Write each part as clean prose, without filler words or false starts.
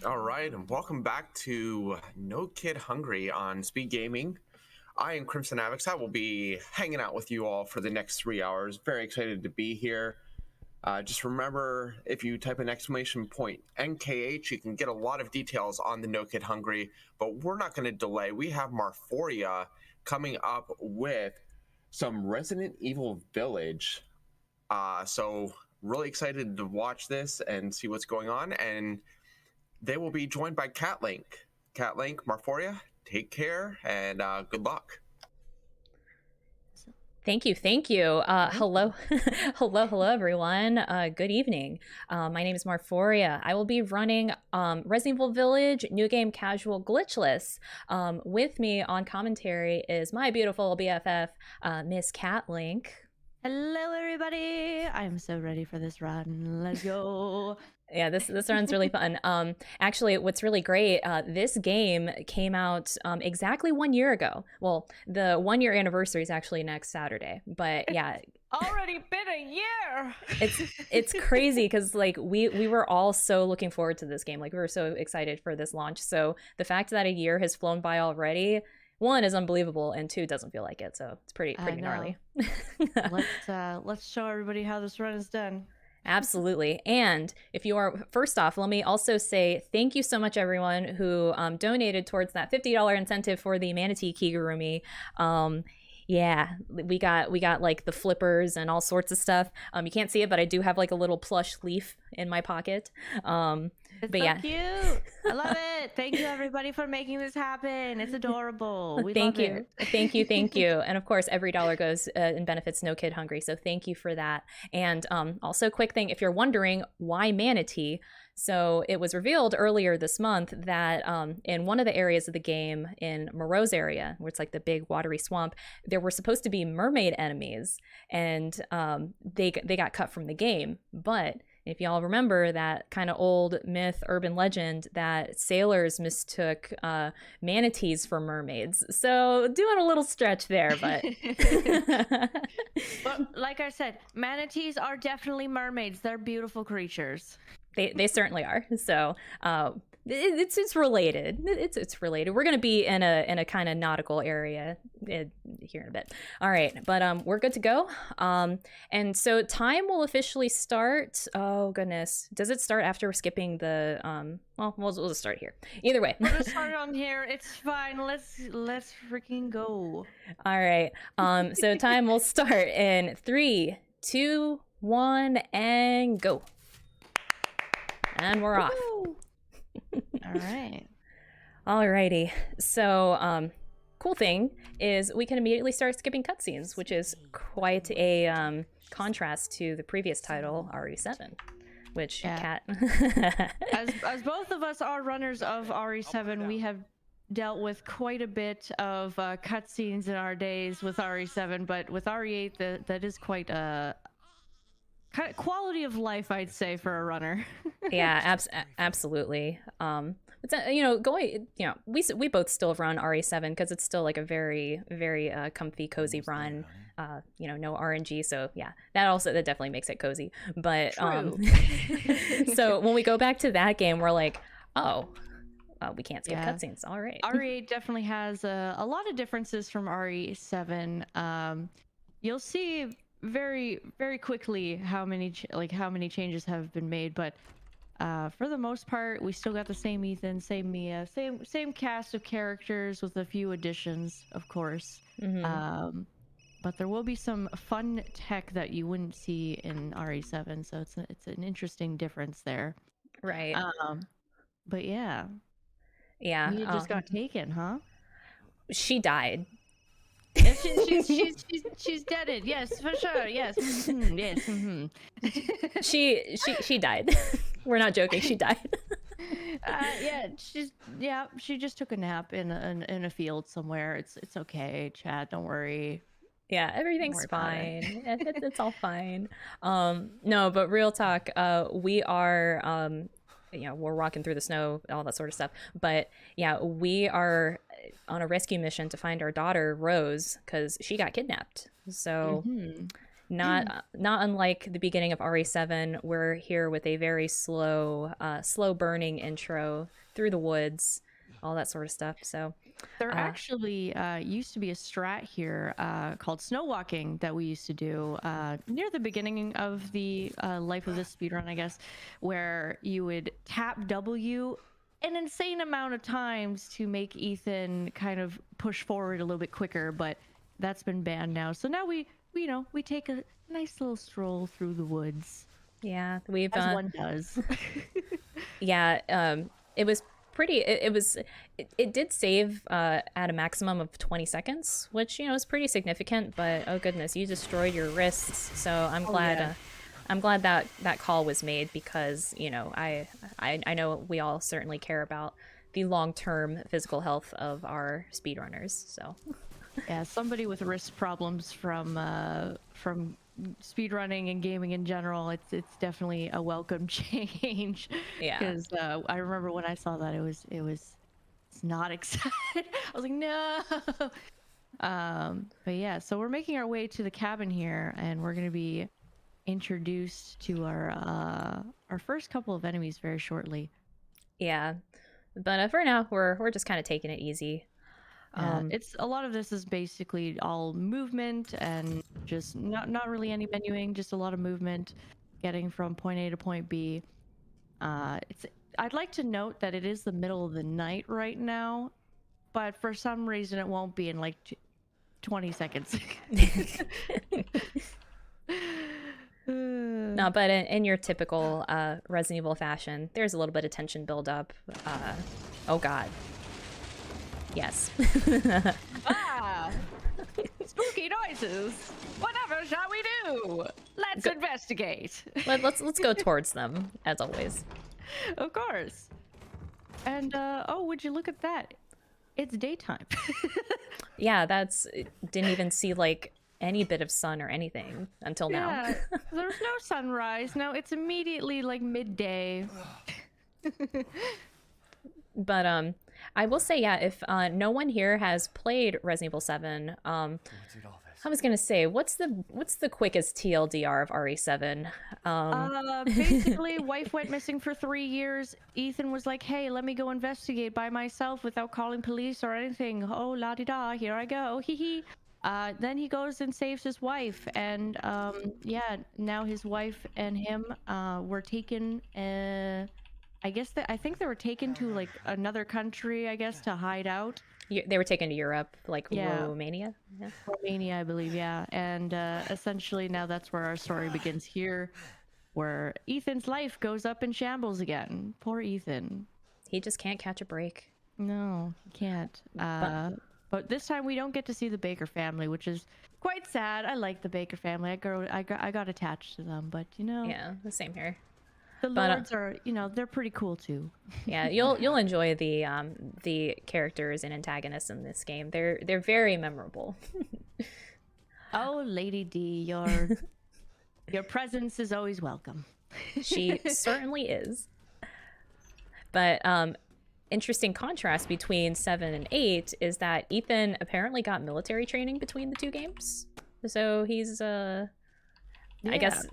All right, and welcome back to No Kid Hungry on Speed Gaming. I am Crimson Avix. I will be hanging out with you all for the next 3 hours. Very excited to be here. Just remember, if you type an exclamation point NKH, you can get a lot of details on the No Kid Hungry, but we're not going to delay. We have Marphoria coming up with some Resident Evil Village. So really excited to watch this and see what's going on, and they will be joined by Catlink. Catlink, Marphoria, take care and good luck. Thank you. Hello, hello, everyone. Good evening. My name is Marphoria. I will be running Resident Evil Village, New Game Casual Glitchless. With me on commentary is my beautiful BFF, Miss Catlink. Hello, everybody. I'm so ready for this run. Let's go. Yeah, this run's really fun. Actually, what's really great, this game came out exactly 1 year ago. Well, the 1 year anniversary is actually next Saturday, but yeah. Already been a year. It's crazy because like we were all so looking forward to this game. Like we were so excited for this launch. So the fact that a year has flown by already, one, is unbelievable, and two, doesn't feel like it. So it's pretty gnarly. Let's show everybody how this run is done. Absolutely. And if you are, first off, let me also say thank you so much, everyone who donated towards that $50 incentive for the Manatee Kigurumi. Yeah, we got like the flippers and all sorts of stuff. You can't see it, but I do have like a little plush leaf in my pocket. It's but so yeah, cute. I love it. Thank you, everybody, for making this happen. It's adorable. We thank love you, it. thank you. And of course, every dollar goes and benefits No Kid Hungry. So thank you for that. And also, quick thing, if you're wondering why manatee. So it was revealed earlier this month that in one of the areas of the game, in Moreau's area, where it's like the big watery swamp, there were supposed to be mermaid enemies, and they got cut from the game. But if y'all remember that kind of old myth, urban legend, that sailors mistook manatees for mermaids. So doing a little stretch there, but... But like I said, manatees are definitely mermaids. They're beautiful creatures. They certainly are. So it's related. It's related. We're gonna be in a kind of nautical area here in a bit. All right, but we're good to go. And so time will officially start. Oh goodness, does it start after skipping the Well, we'll just start here. Either way, we'll just start on here. It's fine. Let's freaking go. All right. So time will start in 3, 2, 1, and go. And we're off. All right. Alrighty. So, cool thing is we can immediately start skipping cutscenes, which is quite a contrast to the previous title, RE7, which Cat. as both of us are runners of RE7, we have dealt with quite a bit of cutscenes in our days with RE7, but with RE8, that is quite a kind of quality of life, I'd say, for a runner. Yeah, absolutely. But we both still run RE7 because it's still like a very, very comfy, cozy run. No RNG, so yeah, that definitely makes it cozy. But so when we go back to that game, we're like, we can't skip cutscenes. All right. RE8 definitely has a lot of differences from RE7. You'll see very, very quickly how many changes have been made, but for the most part, we still got the same Ethan, same Mia, same cast of characters with a few additions, of course. Mm-hmm. But there will be some fun tech that you wouldn't see in RE7, so it's an interesting difference there. Right. But yeah. Mia just got taken, huh? She died. She's deaded. Yes, for sure. Yes. Mm-hmm. Yes. Mm-hmm. She died. We're not joking. She died. She just took a nap in a field somewhere. It's okay, Chad. Don't worry. Yeah, everything's fine. It's all fine. No, but real talk. We are we're walking through the snow, all that sort of stuff. But yeah, we are on a rescue mission to find our daughter Rose because she got kidnapped. So Not unlike the beginning of RE7, we're here with a very slow burning intro through the woods, all that sort of stuff. So there actually used to be a strat here called snow walking that we used to do near the beginning of the life of this speedrun, I guess, where you would tap W an insane amount of times to make Ethan kind of push forward a little bit quicker, but that's been banned now. So now we take a nice little stroll through the woods. Yeah, we've as one does. Yeah, it was pretty. It did save at a maximum of 20 seconds, which is pretty significant. But oh goodness, you destroyed your wrists. So I'm glad. Yeah. I'm glad that call was made because I know we all certainly care about the long-term physical health of our speedrunners. So yeah, somebody with wrist problems from speedrunning and gaming in general, it's definitely a welcome change. Yeah, because I remember when I saw that it's not excited. I was like, no. But yeah, so we're making our way to the cabin here, and we're gonna be introduced to our first couple of enemies very shortly. yeah, but for now we're just kind of taking it easy. It's a lot of this is basically all movement and just not really any menuing, just a lot of movement, getting from point A to point B. I'd like to note that it is the middle of the night right now, but for some reason it won't be in like 20 seconds. No, but in your typical Resident Evil fashion, there's a little bit of tension build up. Oh god. Yes. Spooky noises. Whatever shall we do? Let's investigate. Let's go towards them, as always. Of course. And oh, would you look at that? It's daytime. Yeah, didn't even see like any bit of sun or anything until now. There's no sunrise. No, it's immediately like midday. But I will say, yeah, if no one here has played Resident Evil 7, I was gonna say, what's the quickest TLDR of RE7? Basically, wife went missing for 3 years. Ethan was like, "Hey, let me go investigate by myself without calling police or anything." Oh, la di da, here I go. Hee hee. Then he goes and saves his wife, and yeah, now his wife and him were taken. I think they were taken to like another country, I guess, to hide out. They were taken to Europe, like Yeah. Romania. Yeah. Romania, I believe, yeah. And essentially now that's where our story begins here, where Ethan's life goes up in shambles again. Poor Ethan. He just can't catch a break. No, he can't. But this time we don't get to see the Baker family, which is quite sad. I like the Baker family. I got attached to them, but Yeah, the same here. the lords are, they're pretty cool too. Yeah, you'll enjoy the characters and antagonists in this game. They're very memorable. Oh, Lady D, your presence is always welcome. She certainly is. But interesting contrast between 7 and 8 is that Ethan apparently got military training between the two games. So he's I guess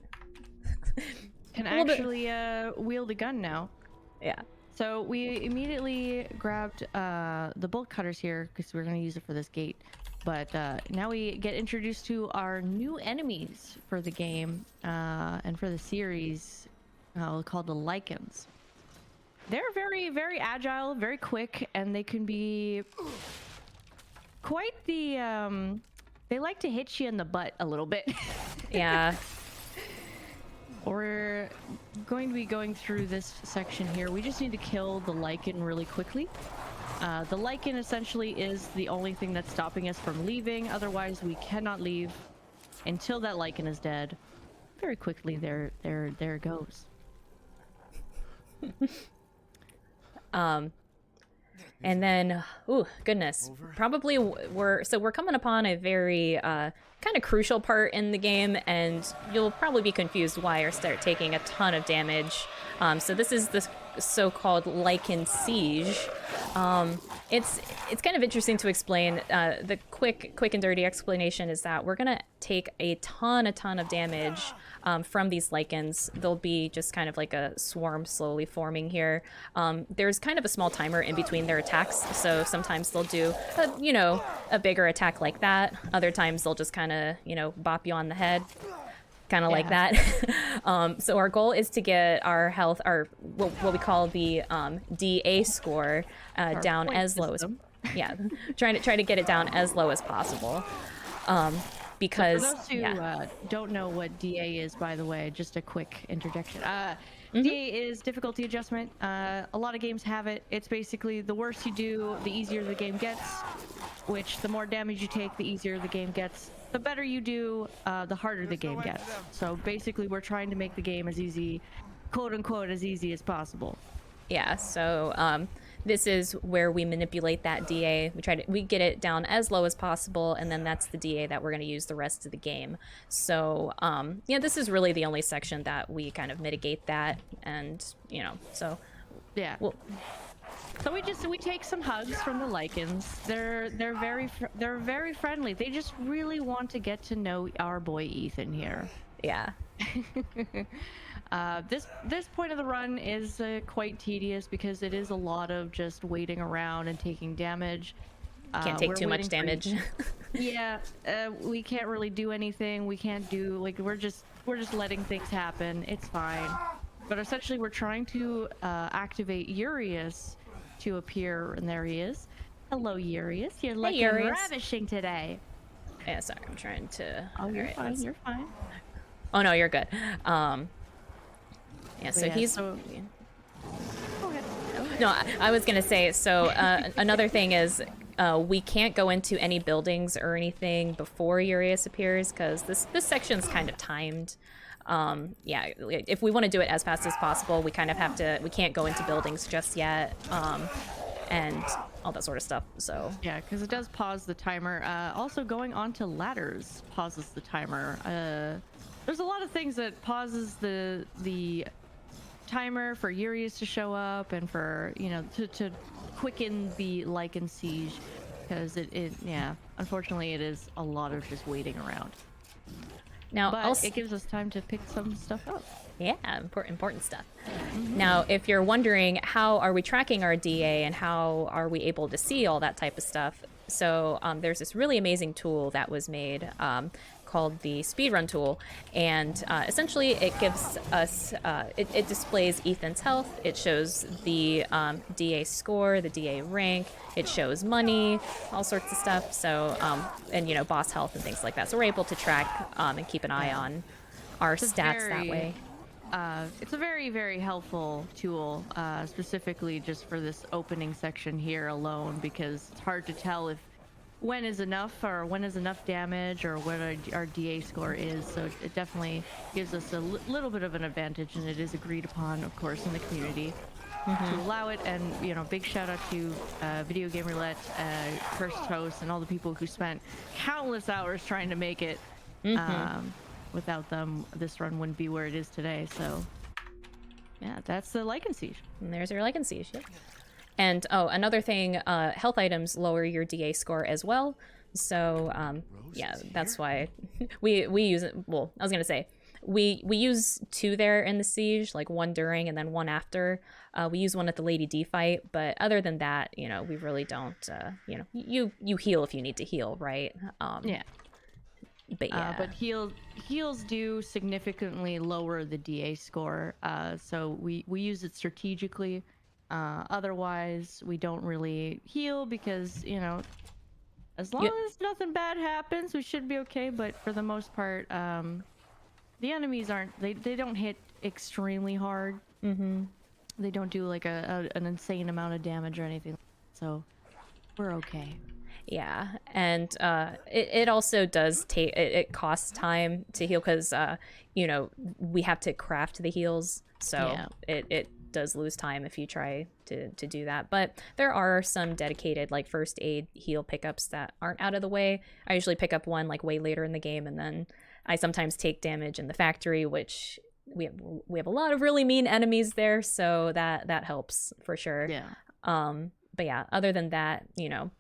can actually wield a gun now. Yeah. So we immediately grabbed the bolt cutters here because we're going to use it for this gate. But now we get introduced to our new enemies for the game and for the series called the Lycans. They're very, very agile, very quick, and they can be quite the... they like to hit you in the butt a little bit. Yeah. We're going to be going through this section here. We just need to kill the Lycan really quickly. The Lycan essentially is the only thing that's stopping us from leaving. Otherwise, we cannot leave until that Lycan is dead. Very quickly, there it goes. And then, ooh, goodness, probably we're coming upon a very kind of crucial part in the game, and you'll probably be confused why I start taking a ton of damage. So this is so-called lichen siege. It's kind of interesting to explain. The quick and dirty explanation is that we're gonna take a ton of damage from these lichens. They'll be just kind of like a swarm slowly forming here. There's kind of a small timer in between their attacks, so sometimes they'll do a bigger attack like that. Other times they'll just kind of bop you on the head, kind of like that. So our goal is to get our health, our what we call the DA score down as low as trying to get it down as low as possible. Because so for those who don't know what DA is, by the way, just a quick interjection. DA is difficulty adjustment. A lot of games have it. It's basically the worse you do, the easier the game gets, which the more damage you take, the easier the game gets. The better you do, the harder the game gets. So basically we're trying to make the game as easy, quote unquote, as easy as possible. Yeah, so this is where we manipulate that DA. We get it down as low as possible, and then that's the DA that we're going to use the rest of the game. So this is really the only section that we kind of mitigate that, and so yeah. So we take some hugs from the lichens. They're very friendly. They just really want to get to know our boy Ethan here. Yeah. This point of the run is quite tedious because it is a lot of just waiting around and taking damage. Can't take too much damage. Yeah, we can't really do anything. We can't do we're just letting things happen. It's fine. But essentially, we're trying to activate Urius to appear, and there he is. Hello, Urius. You're looking ravishing today. Yeah, sorry, I'm trying to. Oh, you're fine. You're fine. Oh no, you're good. Yeah, so he's. So... Go ahead. No, I was gonna say. So another thing is, we can't go into any buildings or anything before Urius appears because this section's kind of timed. Yeah, if we want to do it as fast as possible, we kind of have to. We can't go into buildings just yet, and all that sort of stuff. So yeah, because it does pause the timer. Also, going onto ladders pauses the timer. There's a lot of things that pauses the timer for Urius to show up and for to quicken the lichen siege, because unfortunately it is a lot of just waiting around. Now, but also, it gives us time to pick some stuff up. Yeah, important stuff. Now, if you're wondering how are we tracking our DA and how are we able to see all that type of stuff, so there's this really amazing tool that was made called the speedrun tool, and essentially it gives us it displays Ethan's health, it shows the DA score, the DA rank, it shows money, all sorts of stuff, so and boss health and things like that, so we're able to track and keep an eye on our stats that way. It's a very, very helpful tool, specifically just for this opening section here alone, because it's hard to tell when is enough or when is enough damage or what our DA score is. So it definitely gives us a little bit of an advantage, and it is agreed upon, of course, in the community to allow it. And big shout out to Video Game Roulette, First Host, and all the people who spent countless hours trying to make it. Without them, this run wouldn't be where it is today. So yeah, that's the lichen siege. And there's your lichen siege. Yeah. And another thing, health items lower your DA score as well. So yeah, that's why we use it. Well, I was gonna say we use 2 there in the siege, like 1 during and then 1 after. We use 1 at the Lady D fight, but other than that, we really don't. You heal if you need to heal, right? Yeah. But yeah, but heals do significantly lower the DA score, so we use it strategically. Otherwise, we don't really heal because as long as nothing bad happens, we should be okay. But for the most part, the enemies they don't hit extremely hard. They don't do like an insane amount of damage or anything, so we're okay. Yeah, and it also does take it costs time to heal because we have to craft the heals, so it does lose time if you try to do that. But there are some dedicated like first aid heal pickups that aren't out of the way. I usually pick up one like way later in the game, and then I sometimes take damage in the factory, which we have a lot of really mean enemies there, so that helps for sure. Yeah. But yeah, other than that, you know,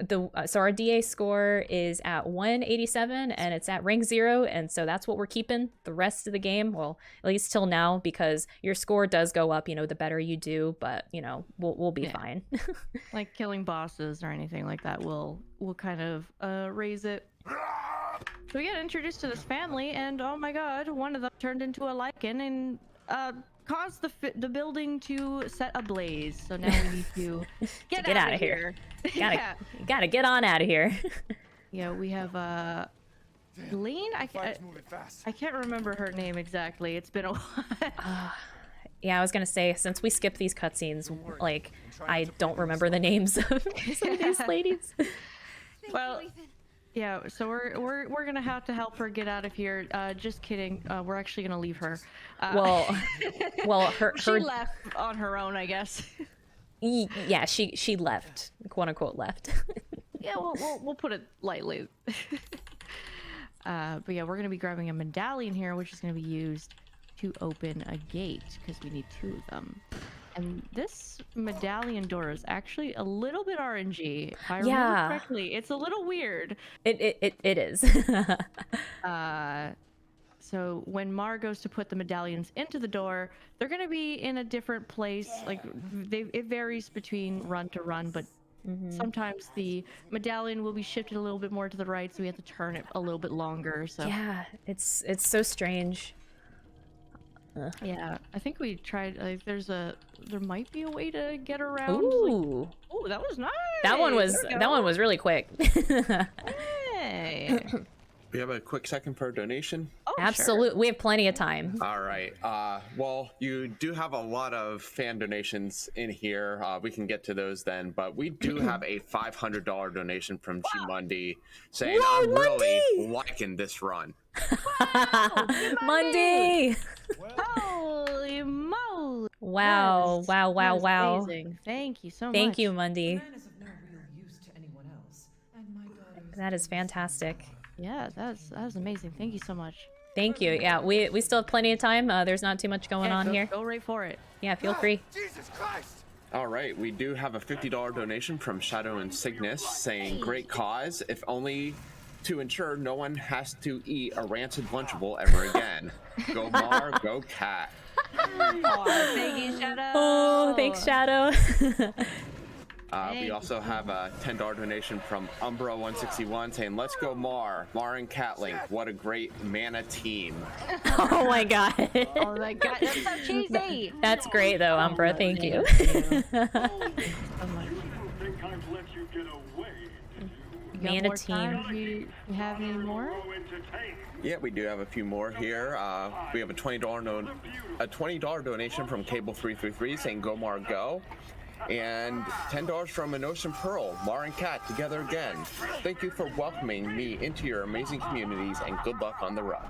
so our DA score is at 187 and it's at rank 0, and so that's what we're keeping the rest of the game, well, at least till now, because your score does go up, you know, the better you do, but you know, we'll be fine. Like killing bosses or anything like that will kind of raise it. So we get introduced to this family, and oh my god, one of them turned into a lichen and caused the building to set ablaze. So now we need to get out of here. Gotta get on out of here. Yeah, we have Lean. I can't remember her name exactly. It's been a while. Yeah, I was gonna say, since we skip these cutscenes, like I don't remember the names of some of these ladies. Well, yeah, so we're gonna have to help her get out of here. Just kidding. We're actually gonna leave her. Well, she left on her own, I guess. Yeah, she left, quote unquote left. Yeah, we'll put it lightly. But yeah, we're gonna be grabbing a medallion here, which is gonna be used to open a gate because we need 2 of them. And this medallion door is actually a little bit RNG. If I remember correctly, it's a little weird. It is. So when Mar goes to put the medallions into the door, they're gonna be in a different place. Like it varies between run to run, but sometimes the medallion will be shifted a little bit more to the right, so we have to turn it a little bit longer. So yeah, it's so strange. Yeah, I think we tried. Like, there might be a way to get around. Ooh, like, oh, that was nice. That one was really quick. Hey. We have a quick second for a donation. Oh, absolutely, sure. we have plenty of time. All right. Well, you do have a lot of fan donations in here. We can get to those then, but we do have a $500 donation from G Mundy saying, Whoa, "I'm really Mundy! liking this run." Wow, Mundy! Holy moly! Wow! Wow! Amazing. Thank you so much. Thank you, Mundy. That is fantastic. Yeah, that was amazing. Thank you so much. Thank you. Yeah, we still have plenty of time. There's not too much going on here. Go right for it. Yeah, feel free. Jesus Christ! All right, we do have a $50 donation from Shadow and Cygnus saying, "Great cause, if only to ensure no one has to eat a rancid Lunchable ever again. Go Mar, go Cat." Oh, thank you, Shadow. Oh, thanks, Shadow. We also have a $10 donation from Umbra161 saying, "Let's go Mar and Catlink. What a great mana team." Oh my god. Oh my god, that's so cheesy. That's great though, Umbra. Thank you. Mana team. You have any more? Yeah, we do have a few more here. We have a $20 donation from Cable333 saying, "Go Mar, go." And $10 from An Ocean Pearl, Mar and Cat together again. Thank you for welcoming me into your amazing communities, and good luck on the run.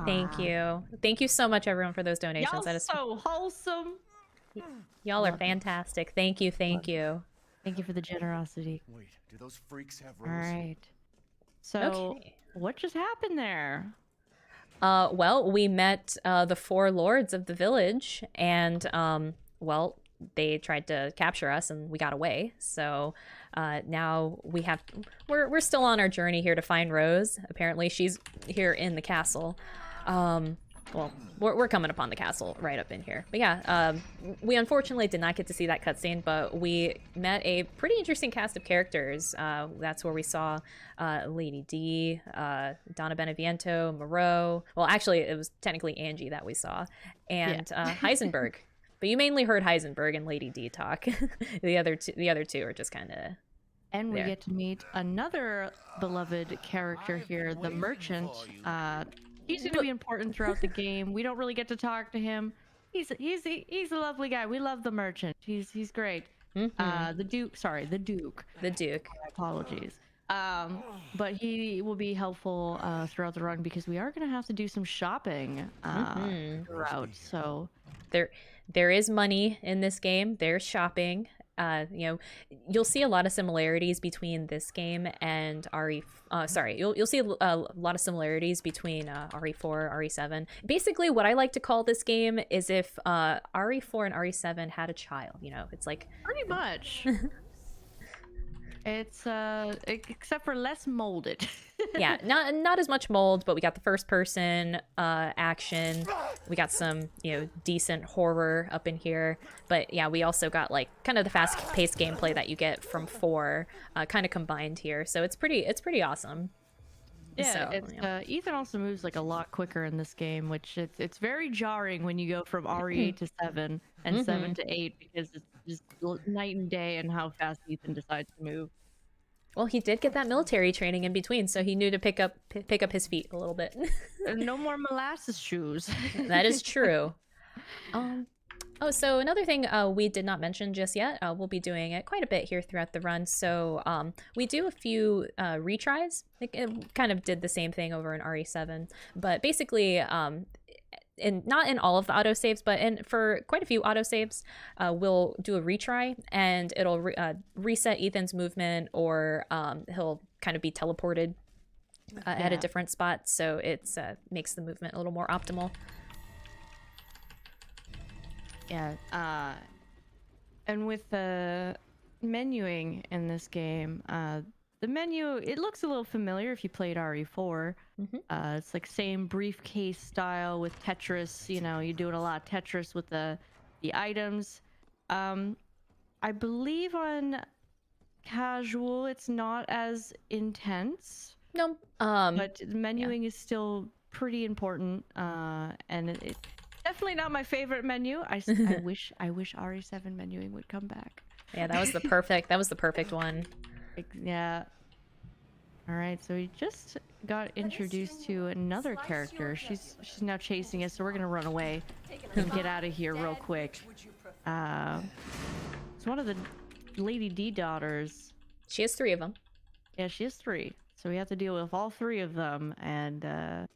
Thank you. Thank you so much, everyone, for those donations. Y'all That is so wholesome. Y'all are fantastic. Thank you. Thank you. Thank you for the generosity. Wait, do those freaks have All roses? right. So, Okay. what just happened there? Well, we met the 4 lords of the village, and well, they tried to capture us and we got away. So now we're still on our journey here to find Rose. Apparently she's here in the castle. Well, we're coming upon the castle right up in here. But yeah, we unfortunately did not get to see that cutscene, but we met a pretty interesting cast of characters. That's where we saw Lady D, Donna Beneviento, Moreau. Well, actually, it was technically Angie that we saw, and Heisenberg. But you mainly heard Heisenberg and Lady D talk. The other two are just kind of. And we get to meet another beloved character here, the merchant. He's going to be important throughout the game. We don't really get to talk to him. He's a lovely guy. We love the merchant. He's great. The Duke. The Duke. Apologies. But he will be helpful throughout the run because we are going to have to do some shopping throughout. So there is money in this game. There's shopping. You know, you'll see a lot of similarities between this game and you'll see a lot of similarities between RE4, RE7. Basically, what I like to call this game is if RE4 and RE7 had a child. You know, it's like Pretty much. It's except for less molded. yeah, not as much mold, but we got the first person action. We got some, you know, decent horror up in here. But yeah, we also got like kind of the fast-paced gameplay that you get from 4 kind of combined here. So it's pretty awesome. Yeah, So, it's yeah. Ethan also moves like a lot quicker in this game, which it's very jarring when you go from RE8 to 7 and 7 to 8 because it's just night and day in how fast Ethan decides to move. Well, he did get that military training in between, so he knew to pick up his feet a little bit. No more molasses shoes. That is true. Oh, so another thing we did not mention just yet, we'll be doing it quite a bit here throughout the run. So we do a few retries. It kind of did the same thing over in RE7, but basically, not in all of the autosaves, but for quite a few autosaves, we'll do a retry, and it'll reset Ethan's movement, or he'll kind of be teleported at a different spot, so it makes the movement a little more optimal. Yeah, and with the menuing in this game, the menu, it looks a little familiar if you played RE4. It's like same briefcase style with Tetris, you know, you're doing a lot of Tetris with the items. I believe on casual it's not as intense. No, but menuing is still pretty important, and it's definitely not my favorite menu. I wish RE7 menuing would come back. Yeah, that was the perfect one. Yeah. All right, so we just got introduced to another character. She's now chasing us, so we're gonna run away and get out of here real quick. It's one of the Lady D daughters. She has 3 of them. Yeah, she has 3. So we have to deal with all 3 of them, and they're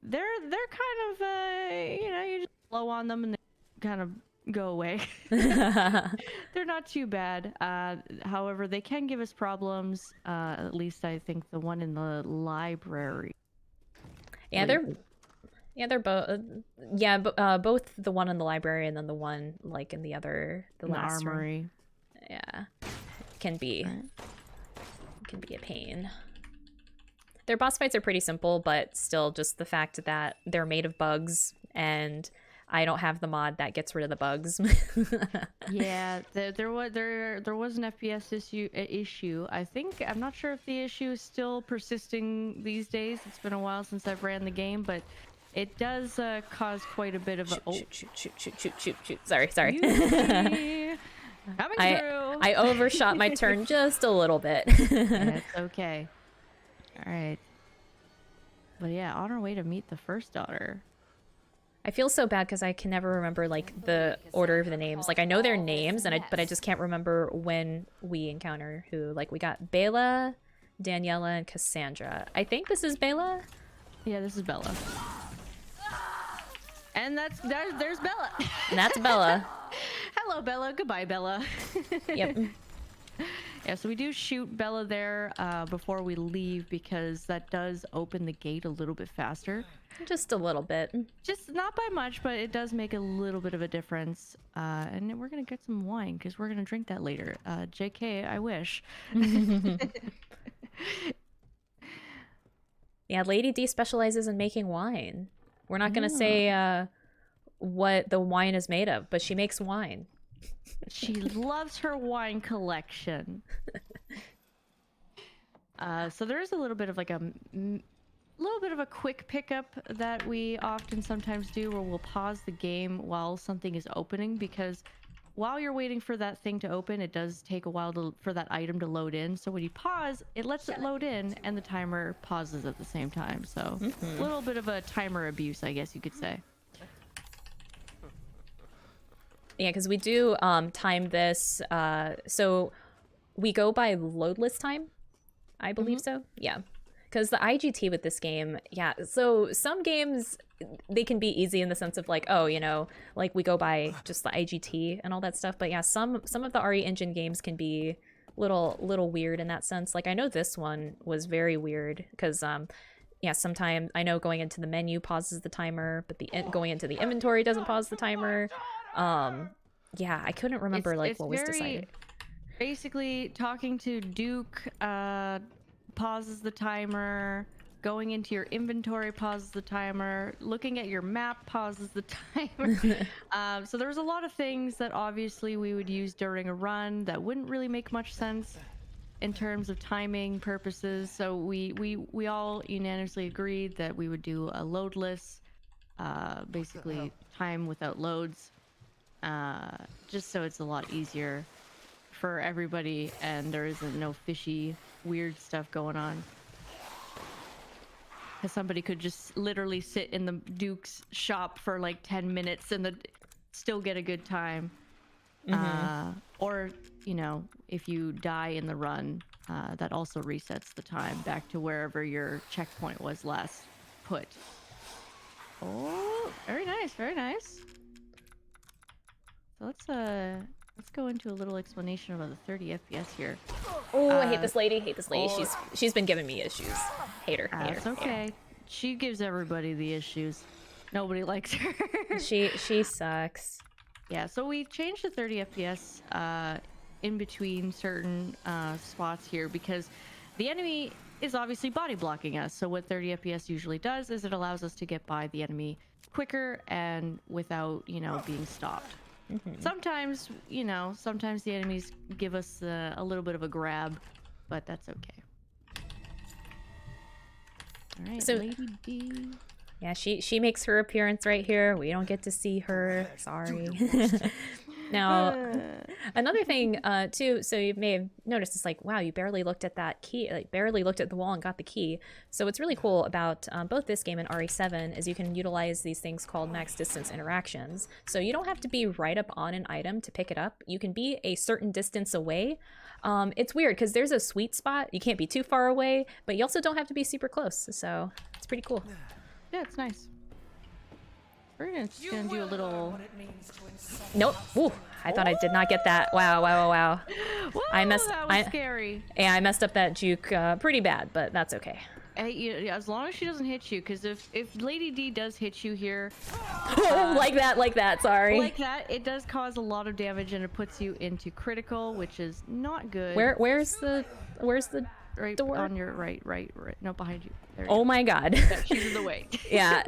kind of you know, you just blow on them and they kind of go away. They're not too bad. However, they can give us problems. At least I think the one in the library. Yeah, they're both. Both the one in the library and then the one like in the last armory. Room. Yeah, can be a pain. Their boss fights are pretty simple, but still, just the fact that they're made of bugs, and I don't have the mod that gets rid of the bugs. Yeah, there was an FPS issue. I'm not sure if the issue is still persisting these days. It's been a while since I've ran the game, but it does cause quite a bit of shoot. Sorry. Coming through. I overshot my turn just a little bit. Yeah, it's okay. All right. But yeah, on our way to meet the first daughter. I feel so bad because I can never remember like the order of the names. Like I know their names, but I just can't remember when we encounter who. Like we got Bella, Daniela, and Cassandra. I think this is Bella. Yeah, this is Bella. And there's Bella. And that's Bella. Hello, Bella. Goodbye, Bella. Yep. Yeah, so we do shoot Bella there before we leave because that does open the gate a little bit faster. Just a little bit. Just not by much, but it does make a little bit of a difference. And then we're going to get some wine because we're going to drink that later. JK, I wish. Yeah, Lady D specializes in making wine. We're not going to say what the wine is made of, but she makes wine. She loves her wine collection. So there is a little bit of like a quick pickup that we often sometimes do where we'll pause the game while something is opening, because while you're waiting for that thing to open, it does take a while for that item to load in. So when you pause, it lets it load in and the timer pauses at the same time. So a little bit of a timer abuse, I guess you could say. Yeah, because we do time this. So we go by loadless time, I believe so. Yeah. Because the IGT with this game, yeah. So some games, they can be easy in the sense of like, oh, you know, like we go by just the IGT and all that stuff. But yeah, some of the RE Engine games can be little weird in that sense. Like I know this one was very weird because yeah, sometimes I know going into the menu pauses the timer, but going into the inventory doesn't pause the timer. Yeah, I couldn't remember like what was decided. Basically, talking to Duke pauses the timer. Going into your inventory pauses the timer. Looking at your map pauses the timer. So there was a lot of things that obviously we would use during a run that wouldn't really make much sense in terms of timing purposes. So we all unanimously agreed that we would do a loadless, basically time without loads, just so it's a lot easier for everybody and there isn't no fishy weird stuff going on. Because somebody could just literally sit in the Duke's shop for like 10 minutes and still get a good time. Or, you know, if you die in the run, that also resets the time back to wherever your checkpoint was last put. Oh, very nice, very nice. So let's go into a little explanation about the 30 FPS here. Oh, I hate this lady. She's been giving me issues. Hate her. That's okay. She gives everybody the issues. Nobody likes her. She sucks. Yeah, so we changed to 30 FPS in between certain spots here because the enemy is obviously body blocking us. So what 30 FPS usually does is it allows us to get by the enemy quicker and without, you know, being stopped. Sometimes, you know, sometimes the enemies give us a little bit of a grab, but that's okay. All right, So, Lady D. Yeah, she makes her appearance right here. We don't get to see her. Sorry. Now, another thing too, so you may have noticed, it's like, wow, you barely looked at that key, like barely looked at the wall and got the key. So what's really cool about both this game and RE7 is you can utilize these things called max distance interactions. So you don't have to be right up on an item to pick it up. You can be a certain distance away. It's weird because there's a sweet spot. You can't be too far away, but you also don't have to be super close. So it's pretty cool. Yeah, it's nice. We're just gonna do a little... Nope. Ooh, I thought I did not get that. Wow. Whoa, I messed. That was scary. Yeah, I messed up that juke pretty bad, but that's okay. Hey, as long as she doesn't hit you, because if Lady D does hit you here, like that. Sorry. like that, it does cause a lot of damage and it puts you into critical, which is not good. Where's the right door? On your right. No, behind you. There you Oh go. my god. Yeah, she's in the way. Yeah,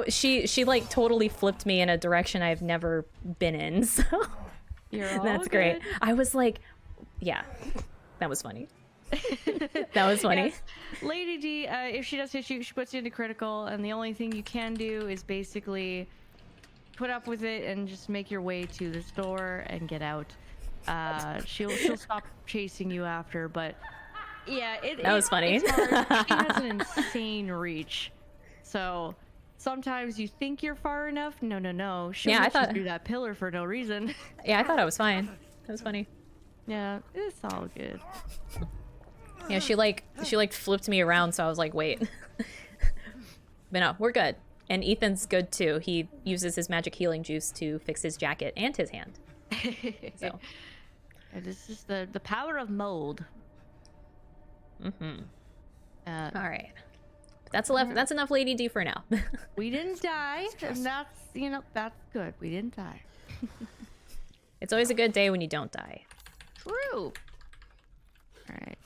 she like totally flipped me in a direction I've never been in. So that's great. I was like, yeah, that was funny. That was funny. Yes. Lady D, if she does hit you, she puts you into critical, and the only thing you can do is basically put up with it and just make your way to the store and get out. She'll stop chasing you after, but yeah, that was funny. It's hard. She has an insane reach, so sometimes you think you're far enough. No. She'll I thought through that pillar for no reason. Yeah, I thought I was fine. That was funny. Yeah, it's all good. Yeah, she like flipped me around, so I was like, wait. But no, we're good. And Ethan's good too. He uses his magic healing juice to fix his jacket and his hand. So this is the power of mold. All right. That's enough Lady D for now. We didn't die, and that's good. We didn't die. It's always a good day when you don't die. True. All right.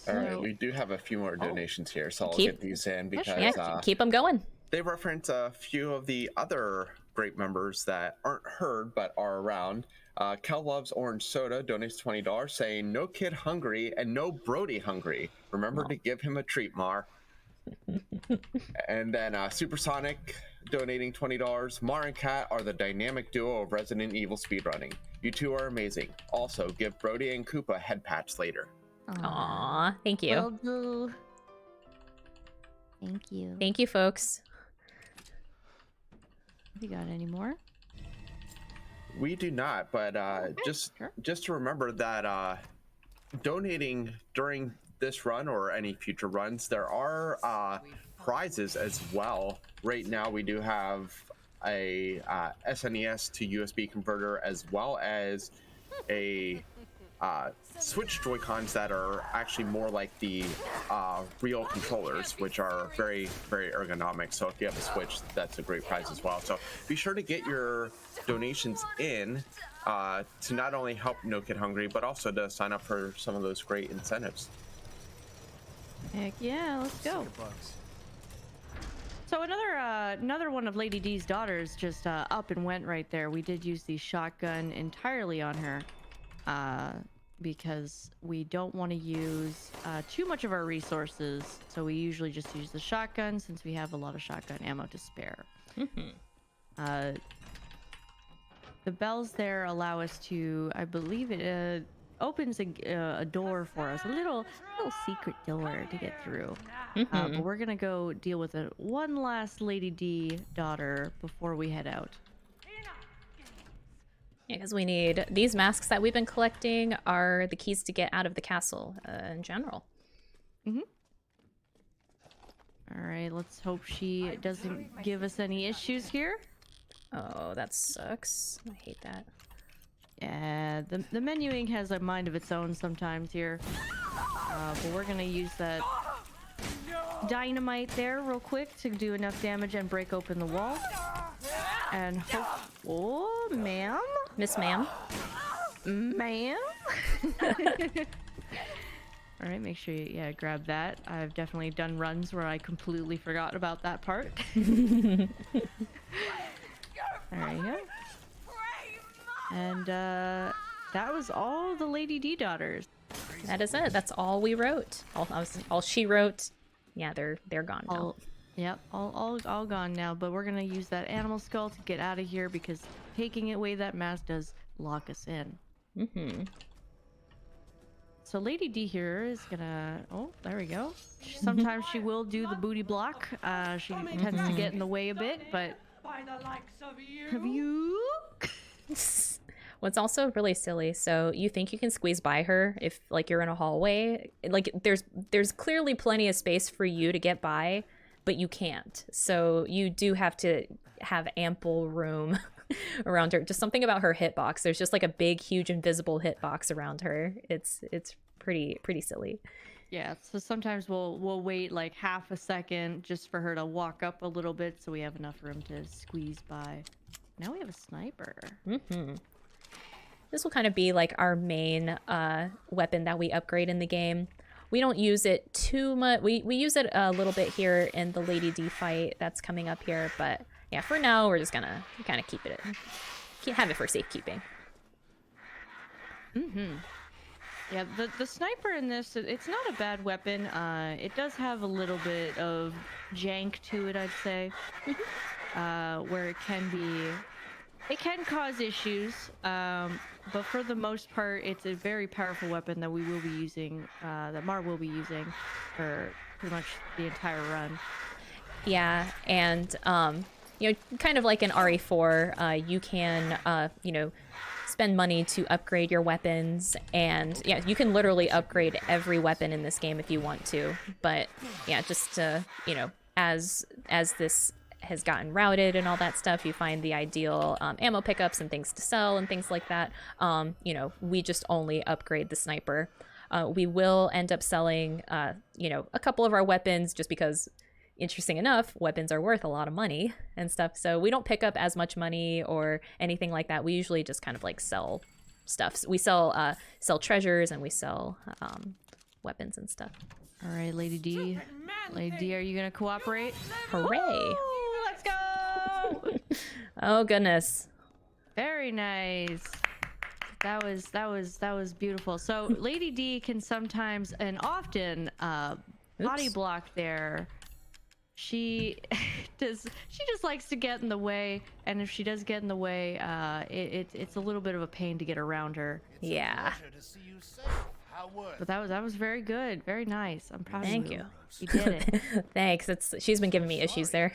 All right, we do have a few more donations here, so I'll get these in because keep them going. They reference a few of the other great members that aren't heard but are around. Kel Loves Orange Soda donates $20 saying, "No kid hungry and no Brody hungry. Remember to give him a treat, Mar." And then Supersonic donating $20. Mar and Kat are the dynamic duo of Resident Evil speedrunning. You two are amazing. Also, give Brody and Koopa head pats later. Aw, thank you. Will do. Thank you. Thank you, folks. You got any more? We do not, but just to remember that donating during this run or any future runs, there are prizes as well. Right now we do have a SNES to USB converter, as well as a Switch Joy-Cons that are actually more like the real controllers, which are very, very ergonomic. So if you have a Switch, that's a great prize as well. So be sure to get your donations in to not only help No Kid Hungry, but also to sign up for some of those great incentives. Heck yeah, let's go. So another one of Lady D's daughters just up and went right there. We did use the shotgun entirely on her because we don't want to use too much of our resources. So we usually just use the shotgun since we have a lot of shotgun ammo to spare. The bells there allow us to, I believe it opens a door for us, a little secret door to get through. But we're gonna go deal with one last Lady D daughter before we head out. Yeah, because we need these masks that we've been collecting are the keys to get out of the castle in general. All right, let's hope she doesn't give us any issues here. Oh, that sucks. I hate that. Yeah, the menuing has a mind of its own sometimes here. But we're gonna use that dynamite there real quick to do enough damage and break open the wall. And hope... Oh, ma'am? Miss Ma'am? Ma'am? Alright, make sure you grab that. I've definitely done runs where I completely forgot about that part. There you go. And that was all the Lady D daughters. That is it. That's all we wrote. All she wrote. Yeah, they're gone now. All gone now. But we're gonna use that animal skull to get out of here because taking away that mask does lock us in. So Lady D here is gonna. Oh, there we go. Sometimes she will do the booty block. She tends to get in the way a bit, but. By the likes of you. Have you? What's also really silly, so you think you can squeeze by her if like you're in a hallway, like there's clearly plenty of space for you to get by, but you can't. So you do have to have ample room around her. Just something about her hitbox. There's just like a big, huge, invisible hitbox around her. It's pretty silly. Yeah, so sometimes we'll wait like half a second just for her to walk up a little bit so we have enough room to squeeze by. Now we have a sniper. This will kind of be like our main weapon that we upgrade in the game. We don't use it too much. We use it a little bit here in the Lady D fight that's coming up here, but yeah, for now we're just gonna kind of keep it. Have it for safekeeping. Yeah, the sniper in this, it's not a bad weapon. It does have a little bit of jank to it, I'd say, where it can cause issues. But for the most part, it's a very powerful weapon that we will be using, that Mar will be using for pretty much the entire run. Yeah, and you know, kind of like in RE4, you can spend money to upgrade your weapons, and yeah, you can literally upgrade every weapon in this game if you want to. But yeah, just as this has gotten routed and all that stuff, you find the ideal ammo pickups and things to sell and things like that. We just only upgrade the sniper. We will end up selling a couple of our weapons just because, interesting enough, weapons are worth a lot of money and stuff. So we don't pick up as much money or anything like that. We usually just kind of like sell stuff. So we sell treasures and we sell weapons and stuff. All right, Lady D. Lady D, are you gonna cooperate? Hooray! Woo, let's go! Oh goodness. Very nice. That was beautiful. So Lady D can sometimes and often body block there. She just likes to get in the way, and if she does get in the way, it's a little bit of a pain to get around her. Yeah. But that was very good, very nice. I'm proud of you. Thank you. You did it. Thanks. She's been giving me issues there.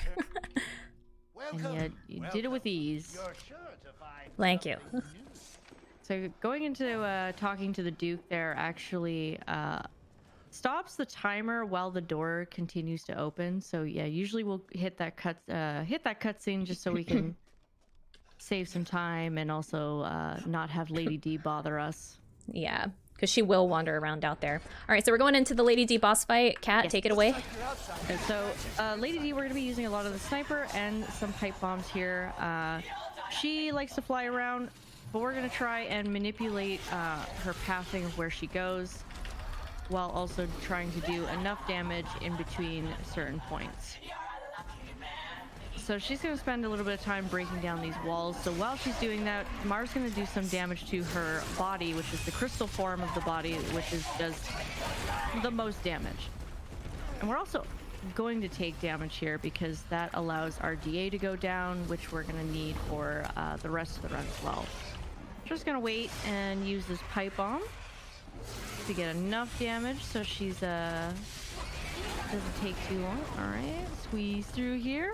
And yet you did it with ease. Thank you. So going into talking to the Duke there, actually, stops the timer while the door continues to open. So yeah, usually we'll hit that cutscene just so we can save some time and also not have Lady D bother us. Yeah, because she will wander around out there. All right, so we're going into the Lady D boss fight. Kat, Yes. take it away. And so Lady D, we're gonna be using a lot of the sniper and some pipe bombs here. She likes to fly around, but we're gonna try and manipulate her pathing of where she goes, while also trying to do enough damage in between certain points. So she's going to spend a little bit of time breaking down these walls. So while she's doing that, Mar's going to do some damage to her body, which is the crystal form of the body, which does the most damage. And we're also going to take damage here because that allows our DA to go down, which we're going to need for the rest of the run as well. Just going to wait and use this pipe bomb to get enough damage so she's doesn't take too long. All right, squeeze through here.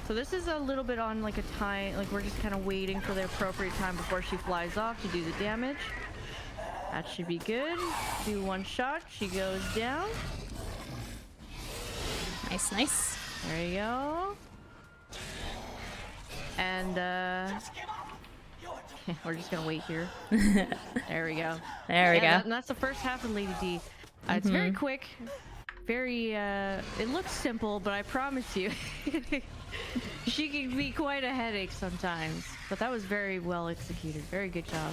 So this is a little bit on like a time, like we're just kind of waiting for the appropriate time before she flies off to do the damage. That should be good. Do one shot, she goes down. Nice, nice. There you go. And we're just gonna wait here. There we go. There we go. And that's the first half of Lady D. It's very quick, very it looks simple, but I promise you she can be quite a headache sometimes. But that was very well executed. Very good job.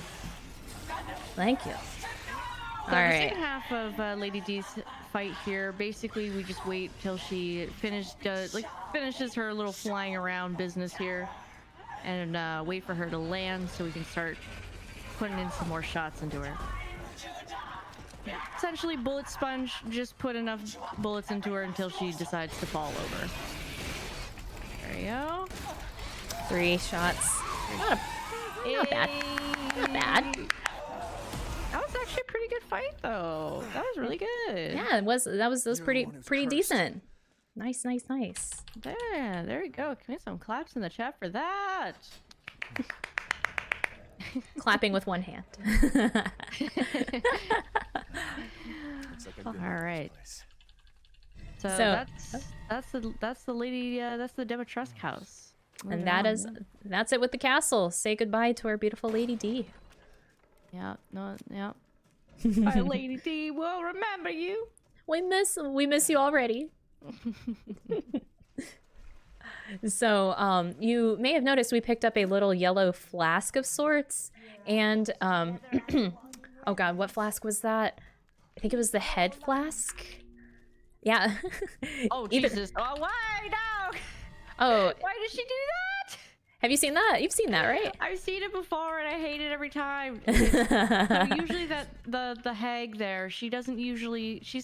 Thank you. So All the right. second half of Lady D's fight here, basically we just wait till she finishes her little flying around business here, and wait for her to land so we can start putting in some more shots into her. Essentially bullet sponge, just put enough bullets into her until she decides to fall over. There you go. 3 shots. Not bad. Not bad. That was actually a pretty good fight though. That was really good. Yeah, it was. That was pretty decent. Nice, nice, nice. There you go. Can we have some claps in the chat for that? Clapping with one hand. All right. So that's the lady. That's the Demetrusk house. And that's it with the castle. Say goodbye to our beautiful Lady D. Yeah. No. Yeah. Our Lady D will remember you. We miss you already. So you may have noticed we picked up a little yellow flask of sorts, and oh god, what flask was that? I think it was the head flask. Yeah. Oh Jesus! Oh why no? Oh, Why did she do that? have you seen that? You've seen that, right? I've seen it before and I hate it every time. So usually the hag there, she's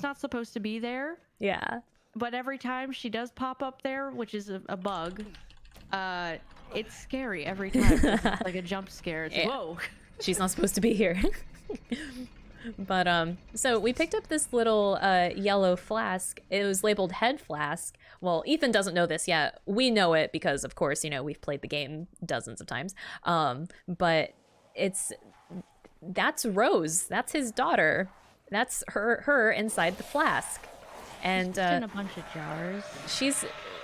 not supposed to be there. Yeah. But every time she does pop up there, which is a bug, it's scary every time. It's like a jump scare. It's whoa. She's not supposed to be here. But so we picked up this little yellow flask. It was labeled head flask. Well, Ethan doesn't know this yet. We know it because, of course, we've played the game dozens of times. But that's Rose. That's his daughter. That's her inside the flask. And in a bunch of jars.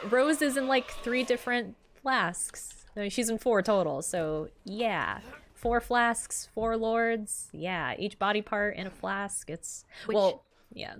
Rose is in like 3 different flasks. I mean, she's in 4 total. So yeah. 4 flasks, 4 lords. Yeah, each body part in a flask. Yeah.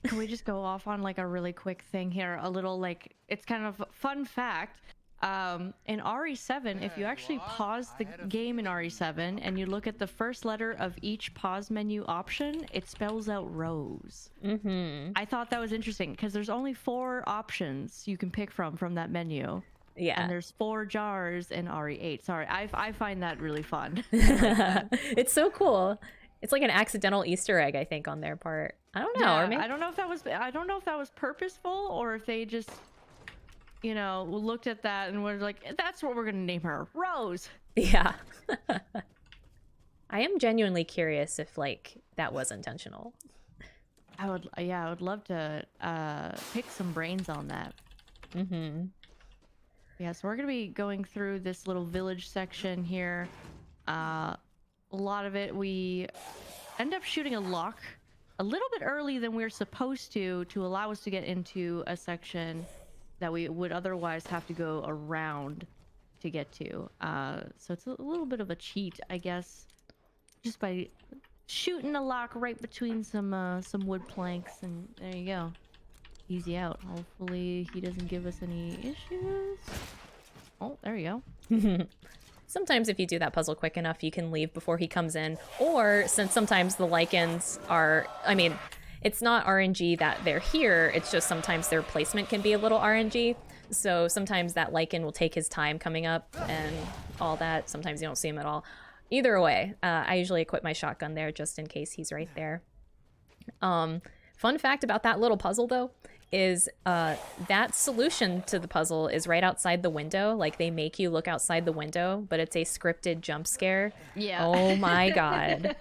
Can we just go off on like a really quick thing here? A little like, it's kind of a fun fact. In RE7, if you actually pause the game in RE7 and you look at the first letter of each pause menu option, it spells out Rose. I thought that was interesting because there's only 4 options you can pick from that menu. Yeah. And there's 4 jars in RE8. Sorry, I find that really fun. It's so cool. It's like an accidental Easter egg, I think, on their part. I don't know. Yeah, Or maybe... I don't know if that was purposeful or if they just, looked at that and were like, that's what we're gonna name her, Rose. Yeah. I am genuinely curious if like that was intentional. I would love to pick some brains on that. Yeah, so we're gonna be going through this little village section here. A lot of it we end up shooting a lock a little bit early than we're supposed to allow us to get into a section that we would otherwise have to go around to get to. So it's a little bit of a cheat, I guess, just by shooting a lock right between some wood planks, and there you go. Easy out. Hopefully he doesn't give us any issues. Oh, there you go. Sometimes if you do that puzzle quick enough, you can leave before he comes in. Or since sometimes the lichens are, I mean, it's not RNG that they're here, it's just sometimes their placement can be a little RNG. So sometimes that lichen will take his time coming up and all that. Sometimes you don't see him at all. Either way, I usually equip my shotgun there just in case he's right there. Fun fact about that little puzzle though, is that solution to the puzzle is right outside the window. Like they make you look outside the window, but it's a scripted jump scare. Yeah. Oh my god.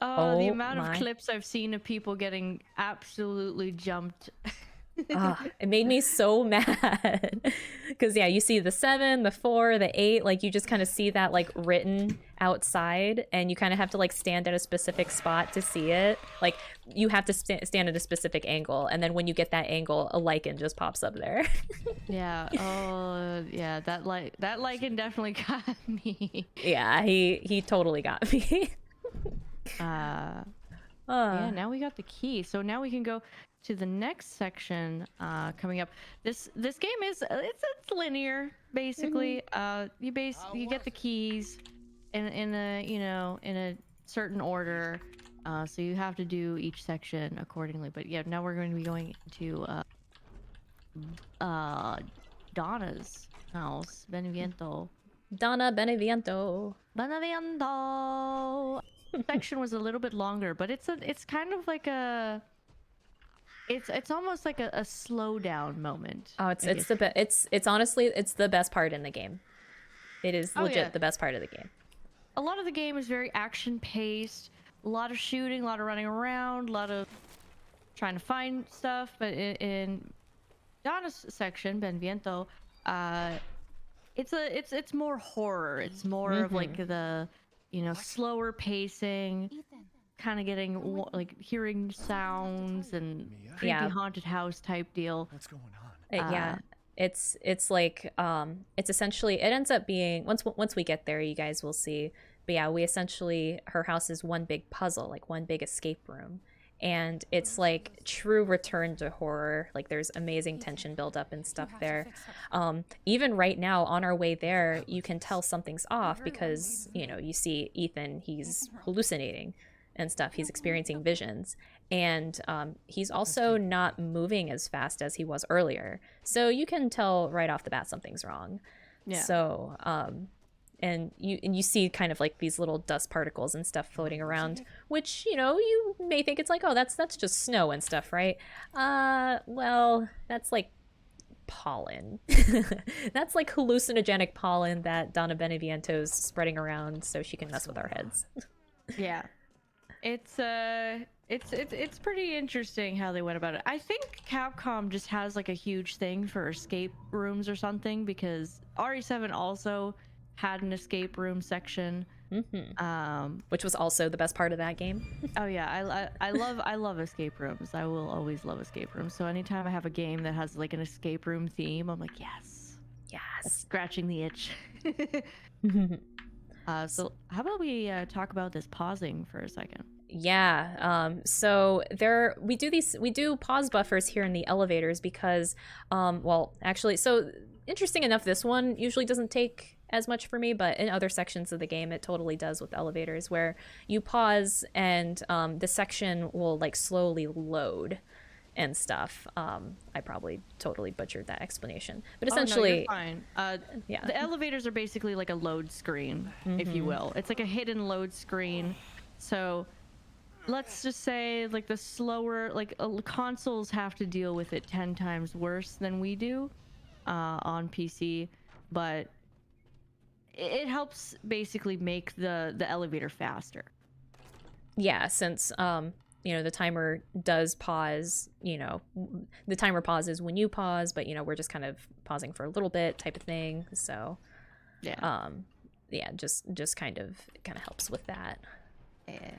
Oh, the amount of clips I've seen of people getting absolutely jumped. It made me so mad because yeah, you see the 7, the 4, the 8, like you just kind of see that like written outside, and you kind of have to like stand at a specific spot to see it. Like you have to stand at a specific angle, and then when you get that angle, a lichen just pops up there. Yeah. Oh yeah, that lichen definitely got me. Yeah, he totally got me. Yeah, now we got the key, so now we can go to the next section coming up. This game is it's linear basically. You get the keys in a in a certain order, so you have to do each section accordingly. But yeah, now we're going to be going to Donna's house, Beneviento. Donna Beneviento. Section was a little bit longer, but it's kind of like a it's almost like a slow down moment. Oh, it's honestly it's the best part in the game. It is legit the best part of the game. A lot of the game is very action paced, a lot of shooting, a lot of running around, a lot of trying to find stuff. But in Donna's section, Benviento, it's more horror. It's more of like the slower pacing, kind of getting like hearing sounds and creepy haunted house type deal. What's going on? Yeah, it's like it's essentially, it ends up being, once we get there you guys will see, but yeah, we essentially, her house is one big puzzle, like one big escape room, and it's like true return to horror. Like there's amazing tension buildup and stuff there. Even right now on our way there, you can tell something's off because you see Ethan, he's hallucinating and stuff, he's experiencing visions, and he's also not moving as fast as he was earlier, so you can tell right off the bat something's wrong. So and you see kind of like these little dust particles and stuff floating around, which you may think it's like, oh, that's just snow and stuff, right? Well, that's like pollen. That's like hallucinogenic pollen that Donna Beneviento's spreading around so she can mess with our heads. Yeah. It's pretty interesting how they went about it. I think Capcom just has like a huge thing for escape rooms or something, because RE7 also had an escape room section, which was also the best part of that game. Oh yeah, I love escape rooms. I will always love escape rooms. So anytime I have a game that has like an escape room theme, I'm like, yes, that's scratching the itch. So how about we talk about this pausing for a second? Yeah, so we do pause buffers here in the elevators because well, actually, so interesting enough, this one usually doesn't take as much for me, but in other sections of the game it totally does with elevators, where you pause and the section will like slowly load and stuff. I probably totally butchered that explanation, but essentially, oh, no, you're fine. Yeah, the elevators are basically like a load screen, if you will. It's like a hidden load screen. So let's just say like the slower, like consoles have to deal with it 10 times worse than we do on PC, but it helps basically make the elevator faster. Yeah, since the timer does pause, the timer pauses when you pause, but we're just kind of pausing for a little bit type of thing. So just kind of helps with that. Yeah.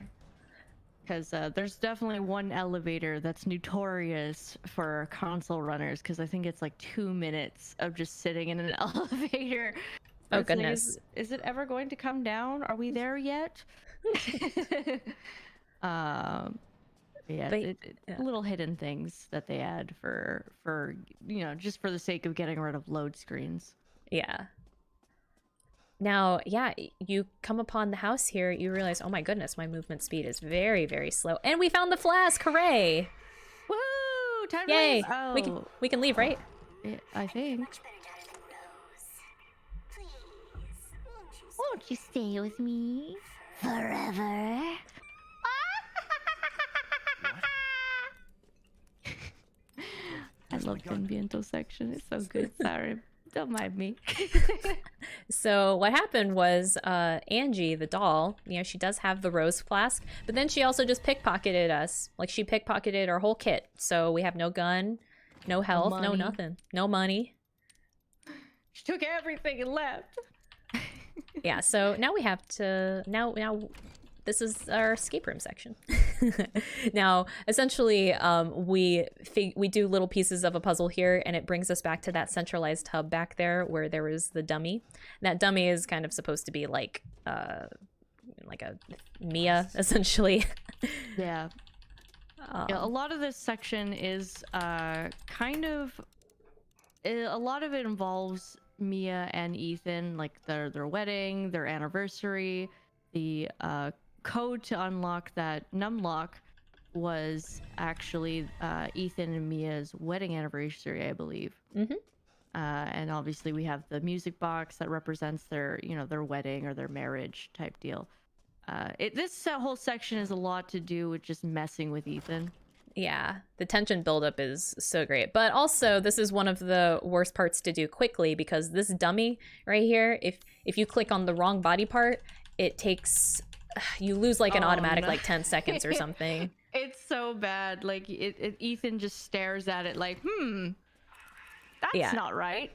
Because there's definitely one elevator that's notorious for console runners, because I think it's like 2 minutes of just sitting in an elevator. Oh, It's like, goodness. is it ever going to come down? Are we there yet? um, yeah, But- yeah. little hidden things that they add for just for the sake of getting rid of load screens. Yeah. Now, yeah, you come upon the house here, you realize, oh my goodness, my movement speed is very, very slow. And we found the flask, hooray! Woo! Time to Yay! leave. Oh, We can leave, right? yeah, I think. Won't you stay with me forever? I love the Viento section. It's so good. Sorry, don't mind me. So what happened was Angie, the doll, she does have the rose flask, but then she also just pickpocketed us. Like, she pickpocketed our whole kit. So we have no gun, no health, no money. nothing, no money. She took everything and left. Yeah, so now we have to now this is our escape room section. Now, essentially, we do little pieces of a puzzle here, and it brings us back to that centralized hub back there where there was the dummy. That dummy is kind of supposed to be like a Mia, essentially. Yeah. Yeah, a lot of this section is kind of a lot of it involves Mia and Ethan, like their wedding, their anniversary. The code to unlock that numlock was actually Ethan and Mia's wedding anniversary, I believe. Mm-hmm. And obviously we have the music box that represents their their wedding or their marriage type deal. This whole section is a lot to do with just messing with Ethan. Yeah, the tension buildup is so great. But also, this is one of the worst parts to do quickly, because this dummy right here, if you click on the wrong body part, it takes... You lose like an automatic no. like 10 seconds or something. It's so bad. Like, Ethan just stares at it like, that's Yeah. not right.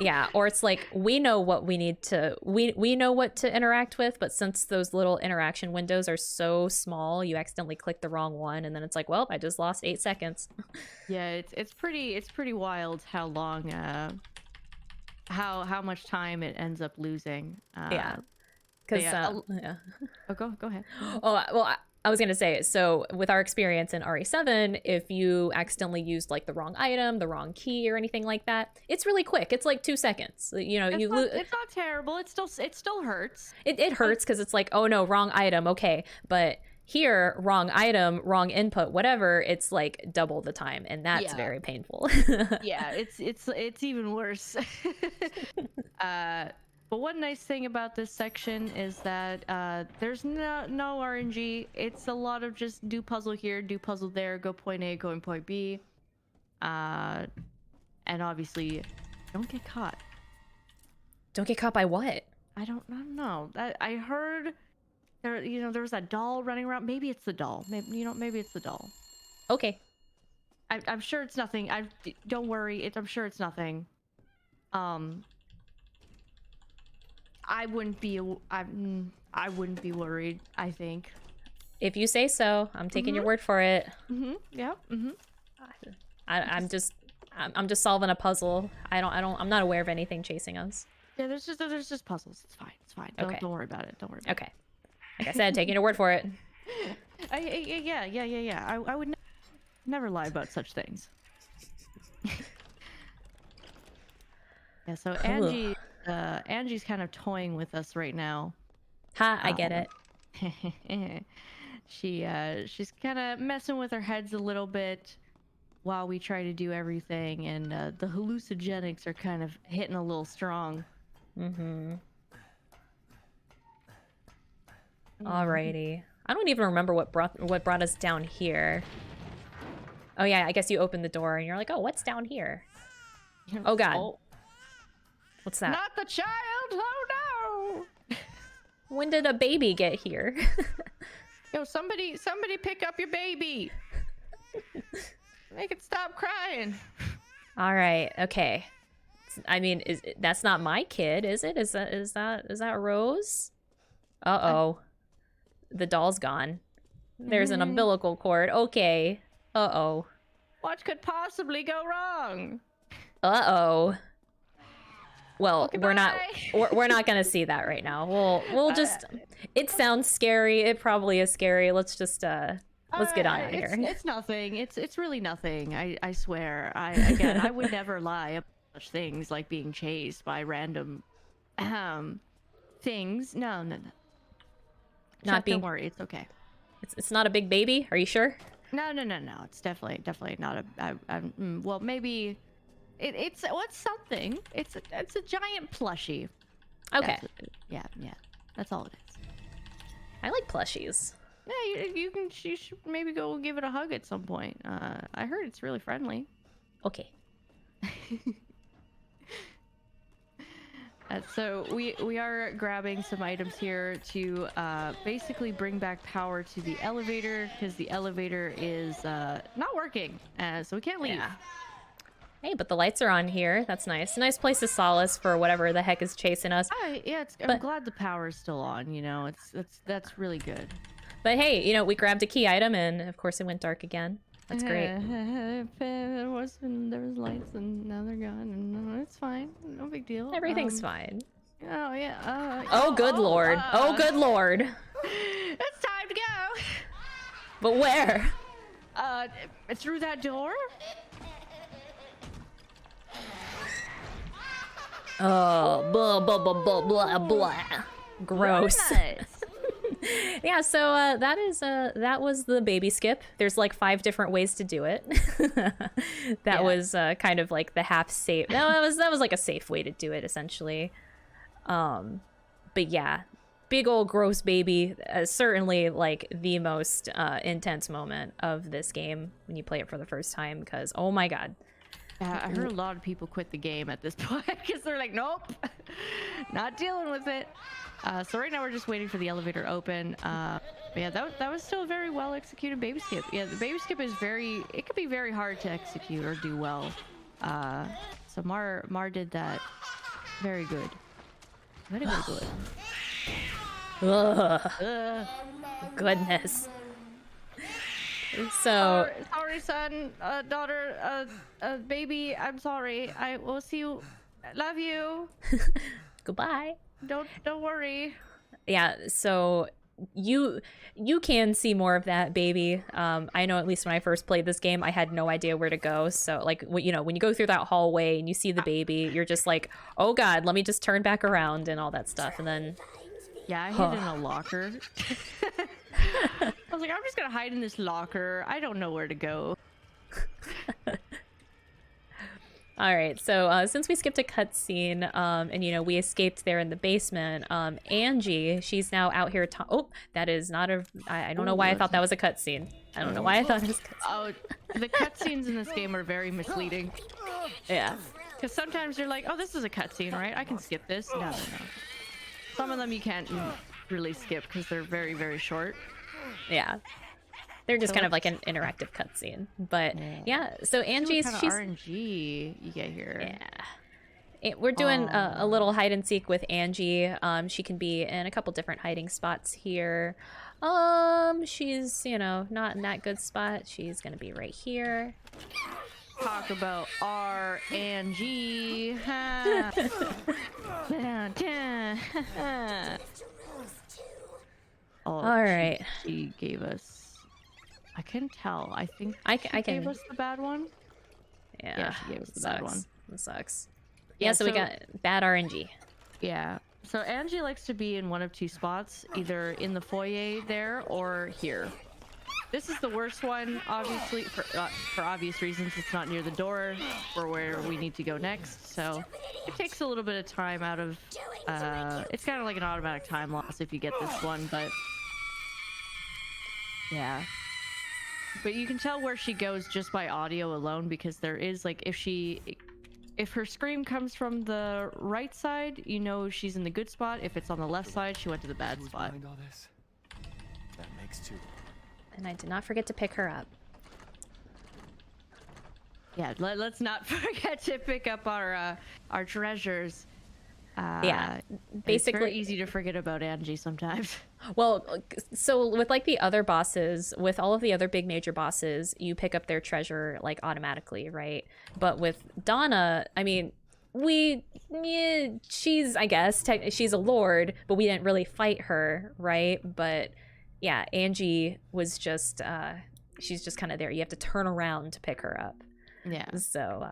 Yeah, or it's like, we know what we need to... We know what to interact with, but since those little interaction windows are so small, you accidentally click the wrong one, and then it's like, well, I just lost 8 seconds. Yeah, it's pretty wild how long how much time it ends up losing. Yeah. Because yeah, yeah. Oh, go ahead. Oh, well, I was gonna say, so with our experience in RE7, if you accidentally used like the wrong item, the wrong key, or anything like that, it's really quick. It's like 2 seconds. It's not terrible. It still hurts. It hurts because it's like, oh no, wrong item. Okay, but here, wrong item, wrong input, whatever. It's like double the time, and that's very painful. Yeah, it's even worse. But one nice thing about this section is that there's no RNG. It's a lot of just do puzzle here, do puzzle there, go point A, go point B. And obviously, don't get caught. Don't get caught by what? I don't know. I heard there there was a doll running around. Maybe it's the doll. Maybe it's the doll. Okay. I'm sure it's nothing. Don't worry. I'm sure it's nothing. I wouldn't be worried, I think. If you say so, I'm taking your word for it. Yeah. I'm just solving a puzzle. I'm not aware of anything chasing us. Yeah, there's just puzzles. It's fine. Okay. Don't worry about it. Okay. Like I said, taking your word for it. Yeah. I would never lie about such things. Yeah, so Angie's kind of toying with us right now. Ha, I get it. She's kind of messing with our heads a little bit while we try to do everything, and the hallucinogenics are kind of hitting a little strong. Alrighty. I don't even remember what brought us down here. Oh yeah, I guess you opened the door and you're like, oh, what's down here? Oh god. Oh, What's that? not the child! Oh no! When did a baby get here? Yo, somebody pick up your baby! Make it stop crying. All right. Okay. I mean, that's not my kid, is it? Is that Rose? Uh-oh. The doll's gone. There's an umbilical cord. Okay. Uh-oh. What could possibly go wrong? Uh-oh. Well, Okay, we're not bye. we're not gonna see that right now. We'll just. It sounds scary. It probably is scary. Let's just let's get on out of here. It's nothing. It's really nothing. I swear. I would never lie about such things like being chased by random things. No. Not Chuck, being. don't worry. It's okay. It's not a big baby. Are you sure? No. It's definitely not a. Well, maybe. It's something. It's a giant plushie. Okay. Yeah. That's all it is. I like plushies. Yeah, you should maybe go give it a hug at some point. I heard it's really friendly. Okay. So we are grabbing some items here to basically bring back power to the elevator because the elevator is not working, so we can't leave. Yeah. Hey, but the lights are on here. That's nice. Nice place of solace for whatever the heck is chasing us. Yeah, I'm glad the power's still on. You know, that's really good. But hey, you know, we grabbed a key item, and of course it went dark again. That's great. there was lights, and now they're gone. And it's fine. No big deal. Everything's fine. Oh yeah. Oh, good lord. Oh, good lord. It's time to go. But where? Through that door. Oh, blah blah blah blah blah blah. Gross. Yeah, so that was the baby skip. There's like 5 different ways to do it. That was kind of like the half safe. That was like a safe way to do it essentially. But yeah, big old gross baby. Certainly like the most intense moment of this game when you play it for the first time because oh my god. I heard a lot of people quit the game at this point because they're like, nope, not dealing with it. So right now we're just waiting for the elevator to open. But yeah, that was still a very well executed baby skip. Yeah, the baby skip is it could be very hard to execute or do well. So Mar did that very good. Very good. Ugh. Goodness. So sorry, son, daughter, baby. I'm sorry. I will see you. Love you. Goodbye. Don't worry. Yeah. So you can see more of that baby. I know at least when I first played this game, I had no idea where to go. So like you know when you go through that hallway and you see the baby, you're just like, oh god, let me just turn back around and all that stuff, and then. Yeah, I hid in a locker. I was like, I'm just gonna hide in this locker. I don't know where to go. All right, so since we skipped a cutscene, and you know we escaped there in the basement, Angie, she's now out here. Oh, that is not a. I don't know why I thought that was a cutscene. I don't know why I thought it was. Oh, the cutscenes in this game are very misleading. Yeah. Because sometimes you're like, oh, this is a cutscene, right? I can skip this. No. Some of them you can't really skip because they're very, very short. Yeah. They're just kind of like an interactive cutscene. But yeah, so Angie's she's RNG you get here. Yeah. We're doing a little hide and seek with Angie. She can be in a couple different hiding spots here. She's, you know, not in that good spot. She's gonna be right here. Talk about RNG. All right. She gave us. I can tell. I think I she can. Gave us the bad one. Yeah, she gave us the bad one. It sucks. Yeah, so we got bad RNG. Yeah. So Angie likes to be in one of 2 spots, either in the foyer there or here. This is the worst one, obviously, for obvious reasons. It's not near the door for where we need to go next, so it takes a little bit of time out of. It's kind of like an automatic time loss if you get this one, but yeah. But you can tell where she goes just by audio alone because there is like if her scream comes from the right side, you know she's in the good spot. If it's on the left side, she went to the bad spot. All this? That makes 2. And I did not forget to pick her up. Yeah, let's not forget to pick up our treasures. Yeah, basically it's very easy to forget about Angie sometimes. Well, so with like the other bosses, with all of the other big major bosses, you pick up their treasure like automatically, right? But with Donna, I mean, she's, I guess, she's a lord, but we didn't really fight her, right? But yeah, Angie was just, she's just kind of there. You have to turn around to pick her up. Yeah. So,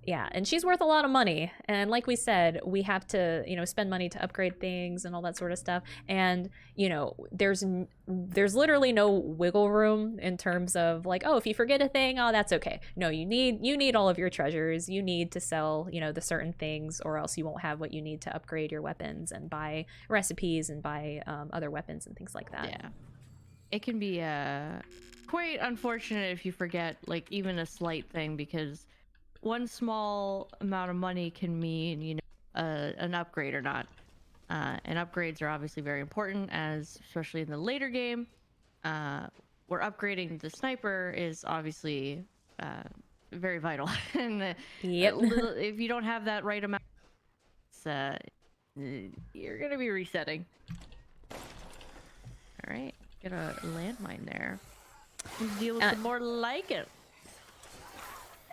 yeah, and she's worth a lot of money. And like we said, we have to, spend money to upgrade things and all that sort of stuff. And, there's literally no wiggle room in terms of like, oh, if you forget a thing, oh, that's okay. No, you need all of your treasures. You need to sell, the certain things, or else you won't have what you need to upgrade your weapons and buy recipes and buy other weapons and things like that. Yeah. It can be quite unfortunate if you forget like even a slight thing, because one small amount of money can mean, an upgrade or not. And upgrades are obviously very important, as especially in the later game, where upgrading the sniper is obviously very vital. And if you don't have that right amount, you're gonna be resetting. All right, get a landmine there. Deal with some more like it.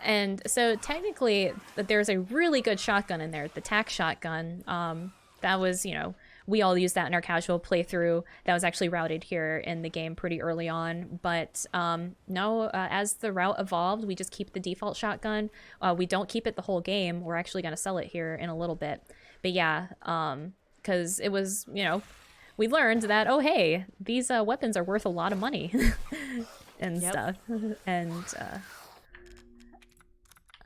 And so technically, there's a really good shotgun in there, the tac shotgun. That was, we all used that in our casual playthrough. That was actually routed here in the game pretty early on. But no, as the route evolved, we just keep the default shotgun. We don't keep it the whole game. We're actually going to sell it here in a little bit. But yeah, because it was, we learned that, oh, hey, these weapons are worth a lot of money and stuff. And...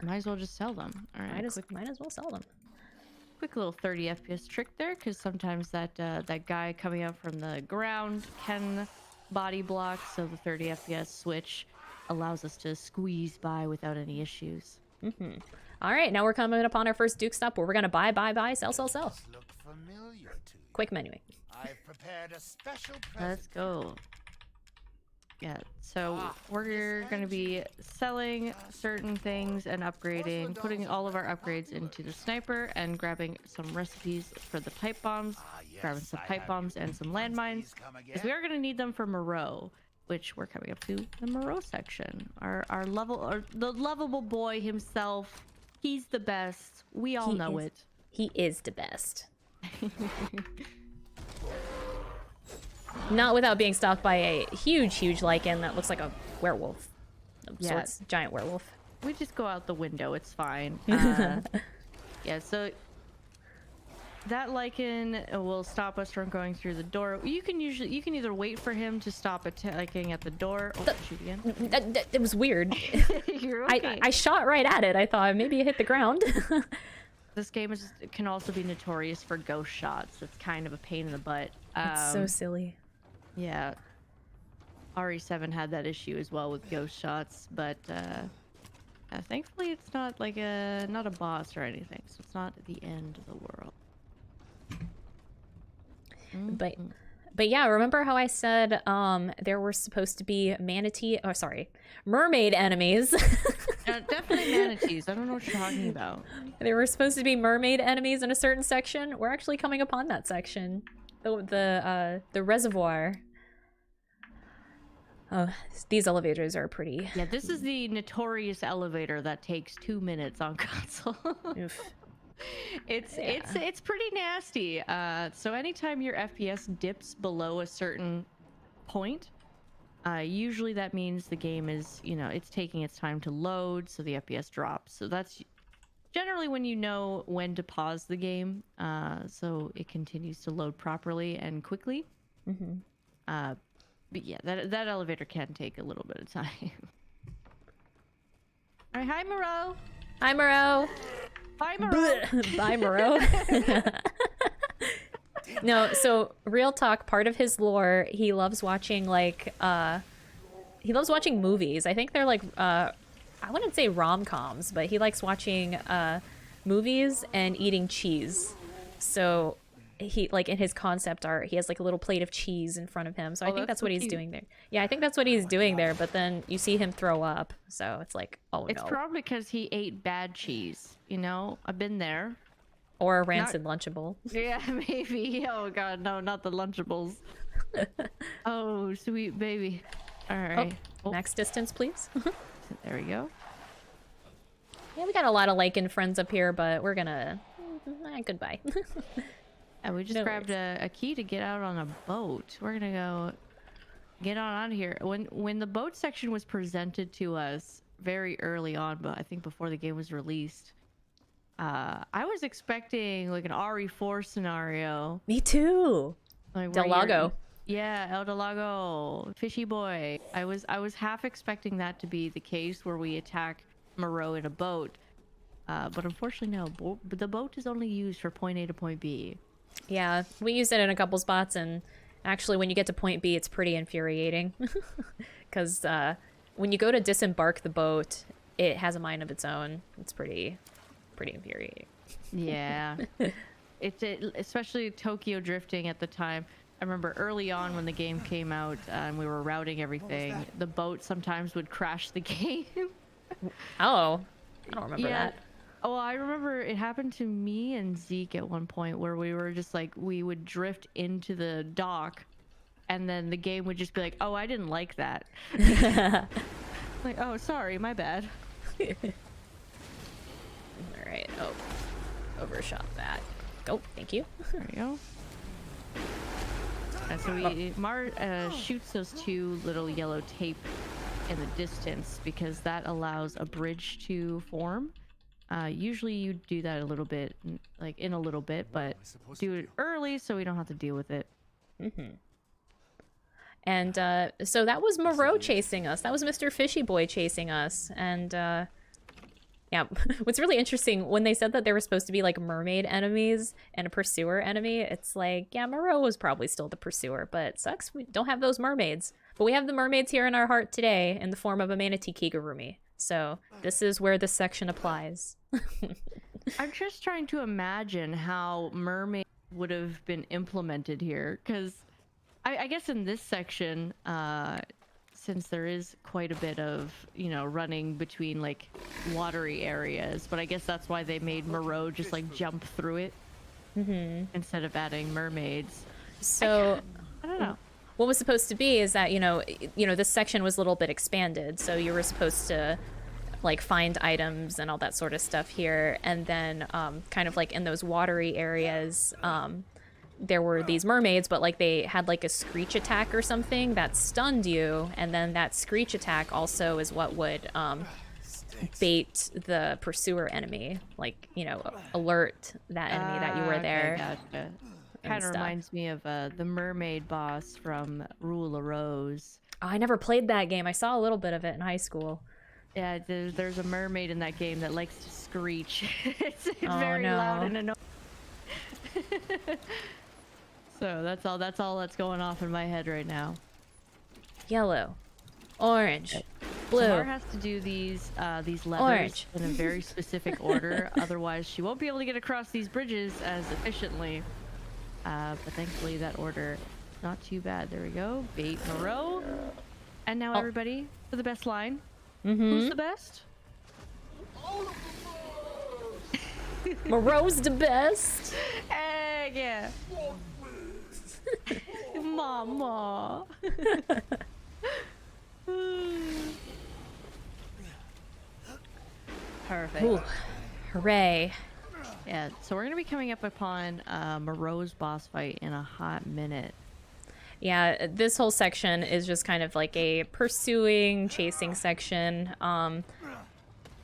might as well just sell them. All right, might as well sell them. Quick little 30 FPS trick there, because sometimes that guy coming up from the ground can body block, so the 30 FPS switch allows us to squeeze by without any issues. All right, now we're coming upon our first Duke stop where we're gonna buy, sell. Look familiar to you. Quick menuing. I've prepared a special present. Let's go. Yeah, so we're going to be selling certain things and upgrading, putting all of our upgrades into the sniper and grabbing some recipes for the pipe bombs, grabbing some pipe bombs and some landmines, because we are going to need them for Moreau, which we're coming up to the Moreau section. The lovable boy himself, he's the best. We all know it. He is the best. Not without being stalked by a huge lichen that looks like a werewolf of sorts. Giant werewolf. We just go out the window, it's fine. Yeah, so that lichen will stop us from going through the door. You can either wait for him to stop attacking at the door. Oh, shoot again. It was weird. You're okay. I shot right at it. I thought maybe it hit the ground. This game can also be notorious for ghost shots. It's kind of a pain in the butt. It's so silly. Yeah. RE7 had that issue as well with ghost shots, but thankfully it's not like not a boss or anything, so it's not the end of the world. But yeah, remember how I said there were supposed to be mermaid enemies? Definitely manatees. I don't know what you're talking about. There were supposed to be mermaid enemies in a certain section. We're actually coming upon that section. The reservoir. Oh, these elevators are pretty. Yeah, this is the notorious elevator that takes 2 minutes on console. Oof. It's pretty nasty. So anytime your FPS dips below a certain point, usually that means the game is, it's taking its time to load, so the FPS drops. So that's generally when you know when to pause the game, so it continues to load properly and quickly. But yeah, that elevator can take a little bit of time. All right, hi Moreau. Hi Moreau. Bye Moreau. Bye Moreau. No, so real talk, part of his lore, he loves watching movies. I think they're like I wouldn't say rom-coms, but he likes watching movies and eating cheese. So he, like, in his concept art, he has like a little plate of cheese in front of him. So I think that's what he's doing there. Yeah, I think that's what he's doing there, but then you see him throw up. So it's like, oh no. It's probably because he ate bad cheese, I've been there. Or a rancid Lunchable. Yeah, maybe. Oh god, no, not the Lunchables. Oh, sweet baby. All right. Oh, max distance, please. There we go. Yeah, we got a lot of Lycan friends up here, but we're gonna... goodbye. And we just No grabbed a key to get out on a boat. We're gonna go get on out of here. When the boat section was presented to us very early on, but I think before the game was released, I was expecting like an RE4 scenario. Me too. Like Del Lago. Yeah, El Del Lago, Fishy Boy. I was half expecting that to be the case where we attack Moreau in a boat. But unfortunately, no. The boat is only used for point A to point B. Yeah, we used it in a couple spots, and actually when you get to point B, it's pretty infuriating. Because when you go to disembark the boat, it has a mind of its own. It's pretty infuriating. Yeah. Especially Tokyo drifting at the time. I remember early on when the game came out and we were routing everything, the boat sometimes would crash the game. Oh, I don't remember that. Oh, I remember it happened to me and Zeke at one point where we were just like, we would drift into the dock and then the game would just be like, oh, I didn't like that. Like, oh, sorry, my bad. All right. Oh, overshot that. Oh, thank you. There we go. So Mar shoots those two little yellow tape in the distance because that allows a bridge to form. Usually you do that a little bit, like in a little bit, but do it early so we don't have to deal with it. Mm-hmm. And so that was Moreau chasing us. That was Mr. Fishy Boy chasing us. And yeah, what's really interesting, when they said that there were supposed to be like mermaid enemies and a pursuer enemy, it's like, yeah, Moreau was probably still the pursuer, but it sucks we don't have those mermaids. But we have the mermaids here in our heart today in the form of a manatee Kigurumi. So this is where this section applies. I'm just trying to imagine how mermaid would have been implemented here, because I guess in this section, since there is quite a bit of, running between like watery areas, but I guess that's why they made Moreau just like jump through it instead of adding mermaids. So I don't know. What was supposed to be is that, this section was a little bit expanded. So you were supposed to like find items and all that sort of stuff here. And then kind of like in those watery areas, there were these mermaids, but like they had like a screech attack or something that stunned you. And then that screech attack also is what would bait the pursuer enemy, like, alert that enemy that you were there. Gotcha. Kind of reminds me of the mermaid boss from Rule of Rose. Oh, I never played that game. I saw a little bit of it in high school. Yeah, there's a mermaid in that game that likes to screech. It's very loud and annoying. So that's all that's going off in my head right now. Yellow, orange, blue. Samar has to do these levers orange in a very specific order, otherwise she won't be able to get across these bridges as efficiently. But thankfully that order is not too bad. There we go. Bait Moreau. And now everybody for the best line. Who's the best? Moreau's the best. Yeah. Mama. Perfect. Ooh, hooray. Yeah, so we're going to be coming up upon Moreau's boss fight in a hot minute. Yeah, this whole section is just kind of like a pursuing, chasing section.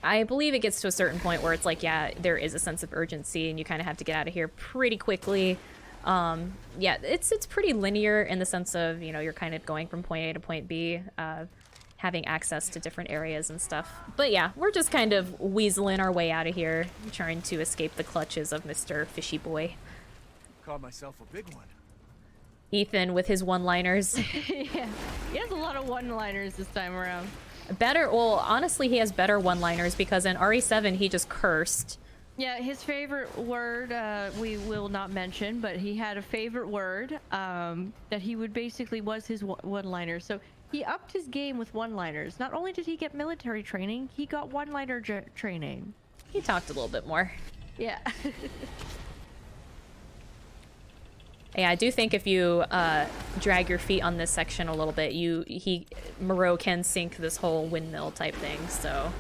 I believe it gets to a certain point where it's like, yeah, there is a sense of urgency and you kind of have to get out of here pretty quickly. Yeah, it's pretty linear in the sense of, you're kind of going from point A to point B, having access to different areas and stuff. But yeah, we're just kind of weaseling our way out of here, trying to escape the clutches of Mr. Fishy Boy. Caught myself a big one. Ethan with his one-liners. Yeah, he has a lot of one-liners this time around. Well, honestly, he has better one-liners because in RE7 he just cursed. Yeah, his favorite word, we will not mention, but he had a favorite word that he would basically was his one-liner. So he upped his game with one-liners. Not only did he get military training, he got one-liner training. He talked a little bit more. Yeah. Yeah, I do think if you drag your feet on this section a little bit, Moreau can sink this whole windmill type thing. So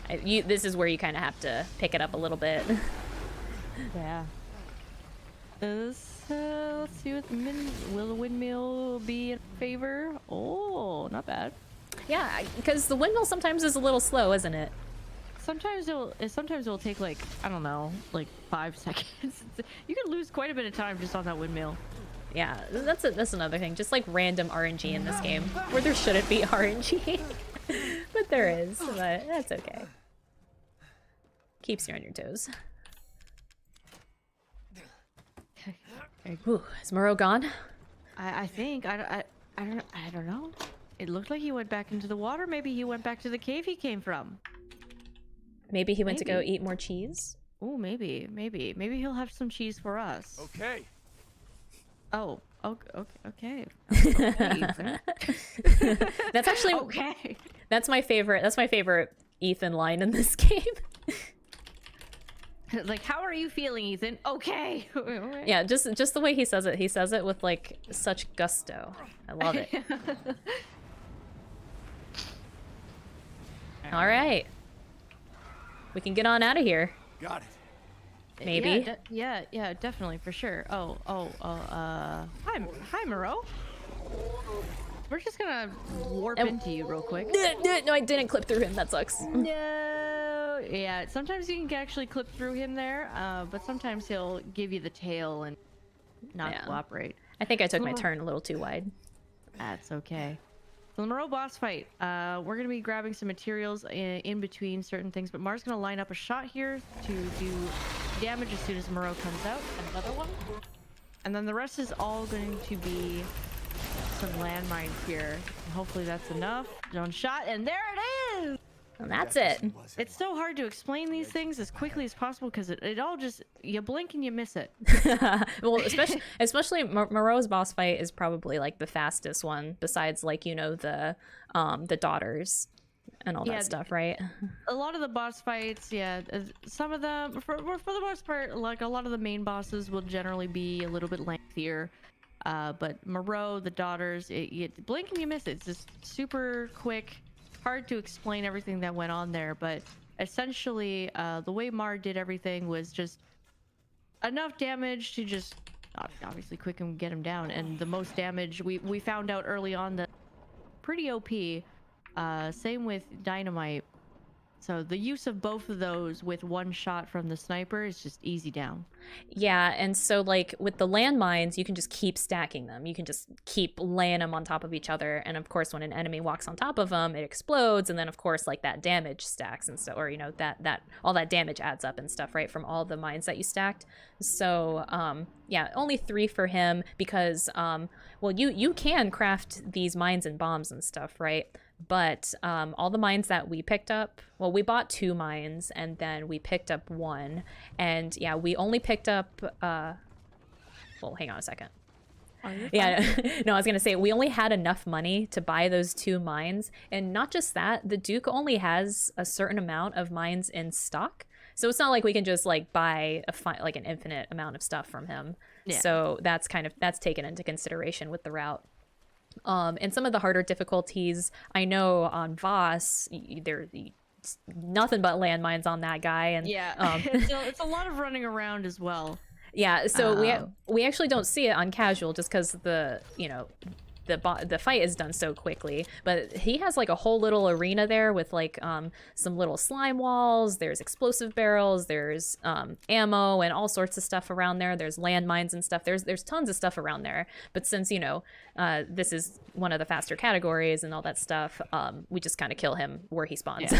this is where you kind of have to pick it up a little bit. Yeah. Let's see what will the windmill be in favor? Oh, not bad. Yeah, because the windmill sometimes is a little slow, isn't it? Sometimes it'll take like, I don't know, like 5 seconds. You can lose quite a bit of time just on that windmill. Yeah, that's another thing. Just like random RNG in this game, where there shouldn't be RNG, but there is. But that's okay. Keeps you on your toes. Ooh, is Moreau gone? I think I don't know. It looked like he went back into the water. Maybe he went back to the cave he came from. Maybe he went to go eat more cheese. Oh, maybe he'll have some cheese for us. Okay. Oh, okay. That's actually okay. That's my favorite Ethan line in this game. Like, how are you feeling, Ethan? Okay. Yeah, just the way he says it. He says it with like such gusto. I love it. All right. We can get on out of here. Got it. Maybe. Yeah, definitely, for sure. Hi, Moreau. We're just gonna warp into you real quick. No, I didn't clip through him. That sucks. No. Yeah, sometimes you can actually clip through him there, but sometimes he'll give you the tail and not cooperate. I think I took my turn a little too wide. That's okay. So the Moreau boss fight, we're going to be grabbing some materials in between certain things, but Mar's going to line up a shot here to do damage as soon as Moreau comes out. Another one. And then the rest is all going to be some landmines here. And hopefully that's enough. One shot, and there it is! And that's it. It's so hard to explain these things as quickly as possible because it all just, you blink and you miss it. Well, especially Moreau's boss fight is probably like the fastest one, besides like, you know, the daughters and all that stuff, right? A lot of the boss fights, some of them, for the most part, like a lot of the main bosses will generally be a little bit lengthier. But Moreau, the daughters, you blink and you miss it. It's just super quick. Hard to explain everything that went on there, but essentially the way Mar did everything was just enough damage to just obviously quick and get him down, and the most damage we found out early on that pretty OP. Same with dynamite, so the use of both of those with one shot from the sniper is just easy down. Yeah, and so like with the landmines, you can just keep stacking them. You can just keep laying them on top of each other, and of course when an enemy walks on top of them, it explodes, and then of course like that damage stacks and so, or you know, that all that damage adds up and stuff, right, from all the mines that you stacked. So yeah, only 3 for him because well, you can craft these mines and bombs and stuff, right? But all the mines that we picked up, well, we bought 2 mines and then we picked up 1, and yeah, we only picked up well, hang on a second. Yeah, no, I was gonna say we only had enough money to buy those 2 mines, and not just that, the Duke only has a certain amount of mines in stock, so it's not like we can just like buy like an infinite amount of stuff from him. So that's taken into consideration with the route. And some of the harder difficulties, I know on Voss, there's nothing but landmines on that guy, and it's a lot of running around as well. Yeah, so we actually don't see it on casual just because the fight is done so quickly, but he has like a whole little arena there with like some little slime walls, there's explosive barrels, there's ammo and all sorts of stuff around there, there's landmines and stuff, there's tons of stuff around there. But since, you know, this is one of the faster categories and all that stuff, we just kind of kill him where he spawns.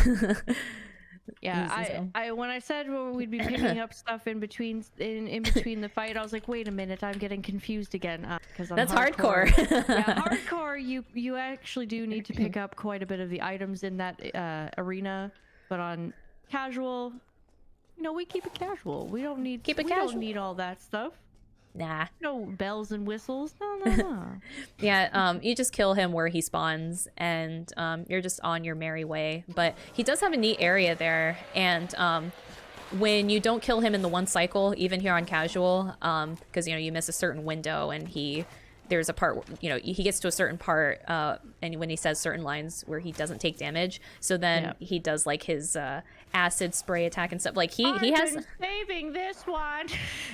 Yeah, I when I said we'd be picking up stuff in between the fight, I was like, wait a minute, I'm getting confused again because that's hardcore. Yeah, hardcore. You actually do need to pick up quite a bit of the items in that arena, but on casual, you know, we keep it casual. We don't need don't need all that stuff. Nah. No bells and whistles. No. Yeah, you just kill him where he spawns, and you're just on your merry way. But he does have a neat area there, and when you don't kill him in the one cycle, even here on casual, because you know you miss a certain window and there's a part, you know, he gets to a certain part, and when he says certain lines where he doesn't take damage, so then he does like his acid spray attack and stuff. Like he has saving this one.